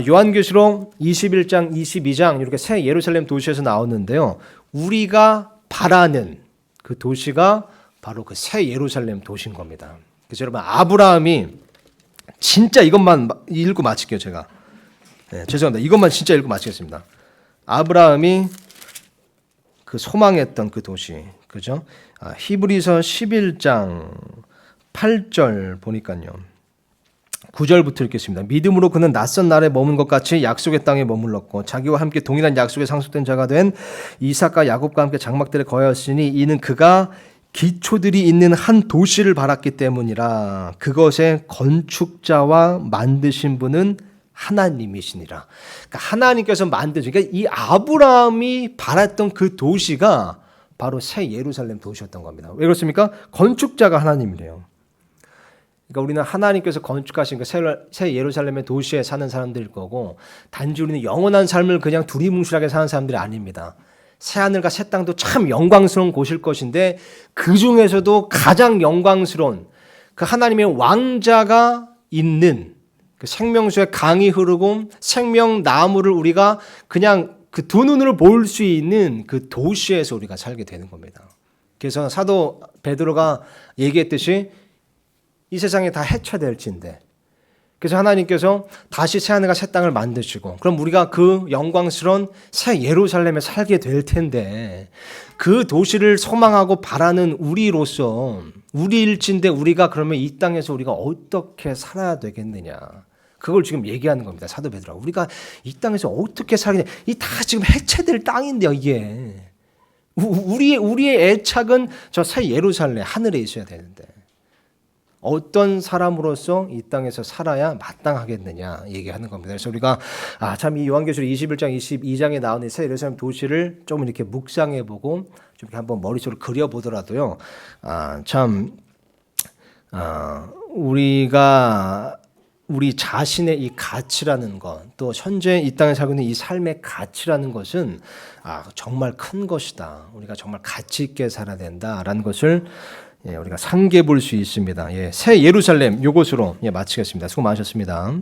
요한계시록 21장, 22장 이렇게 새 예루살렘 도시에서 나오는데요. 우리가 바라는 그 도시가 바로 그 새 예루살렘 도시인 겁니다. 그래서 여러분, 아브라함이 진짜 이것만 읽고 마칠게요. 제가 죄송합니다. 이것만 진짜 읽고 마치겠습니다. 아브라함이 그 소망했던 그 도시, 그죠? 히브리서 11장 8절 보니까요. 9절부터 읽겠습니다. 믿음으로 그는 낯선 나라에 머문 것 같이 약속의 땅에 머물렀고 자기와 함께 동일한 약속에 상속된 자가 된 이삭과 야곱과 함께 장막들에 거하였으니 이는 그가 기초들이 있는 한 도시를 바랐기 때문이라. 그것의 건축자와 만드신 분은 하나님이시니라. 그러니까 하나님께서 만드신, 그러니까 이 아브라함이 바랐던 그 도시가 바로 새 예루살렘 도시였던 겁니다. 왜 그렇습니까? 건축자가 하나님이래요. 그러니까 우리는 하나님께서 건축하신 그 새 예루살렘의 도시에 사는 사람들일 거고, 단지 우리는 영원한 삶을 그냥 두리뭉실하게 사는 사람들이 아닙니다. 새 하늘과 새 땅도 참 영광스러운 곳일 것인데, 그 중에서도 가장 영광스러운 그 하나님의 왕자가 있는 그 생명수의 강이 흐르고 생명나무를 우리가 그냥 그 두 눈으로 볼 수 있는 그 도시에서 우리가 살게 되는 겁니다. 그래서 사도 베드로가 얘기했듯이 이 세상에 다 해체될진데, 그래서 하나님께서 다시 새 하늘과 새 땅을 만드시고, 그럼 우리가 그 영광스러운 새 예루살렘에 살게 될 텐데, 그 도시를 소망하고 바라는 우리로서, 우리일진데 우리가 그러면 이 땅에서 우리가 어떻게 살아야 되겠느냐, 그걸 지금 얘기하는 겁니다. 사도 베드로가 우리가 이 땅에서 어떻게 살겠냐, 이 다 지금 해체될 땅인데요. 이게 우리의 애착은 저 새 예루살렘 하늘에 있어야 되는데 어떤 사람으로서 이 땅에서 살아야 마땅하겠느냐 얘기하는 겁니다. 그래서 우리가 참 이 요한계시록 21장, 22장에 나오는 새 예루살렘 도시를 좀 이렇게 묵상해보고 좀 이렇게 한번 머릿속으로 그려보더라도요, 우리가 우리 자신의 이 가치라는 것, 또 현재 이 땅에 살고 있는 이 삶의 가치라는 것은 정말 큰 것이다. 우리가 정말 가치 있게 살아야 된다라는 것을 우리가 상기해 볼 수 있습니다. 새 예루살렘 요것으로 마치겠습니다. 수고 많으셨습니다.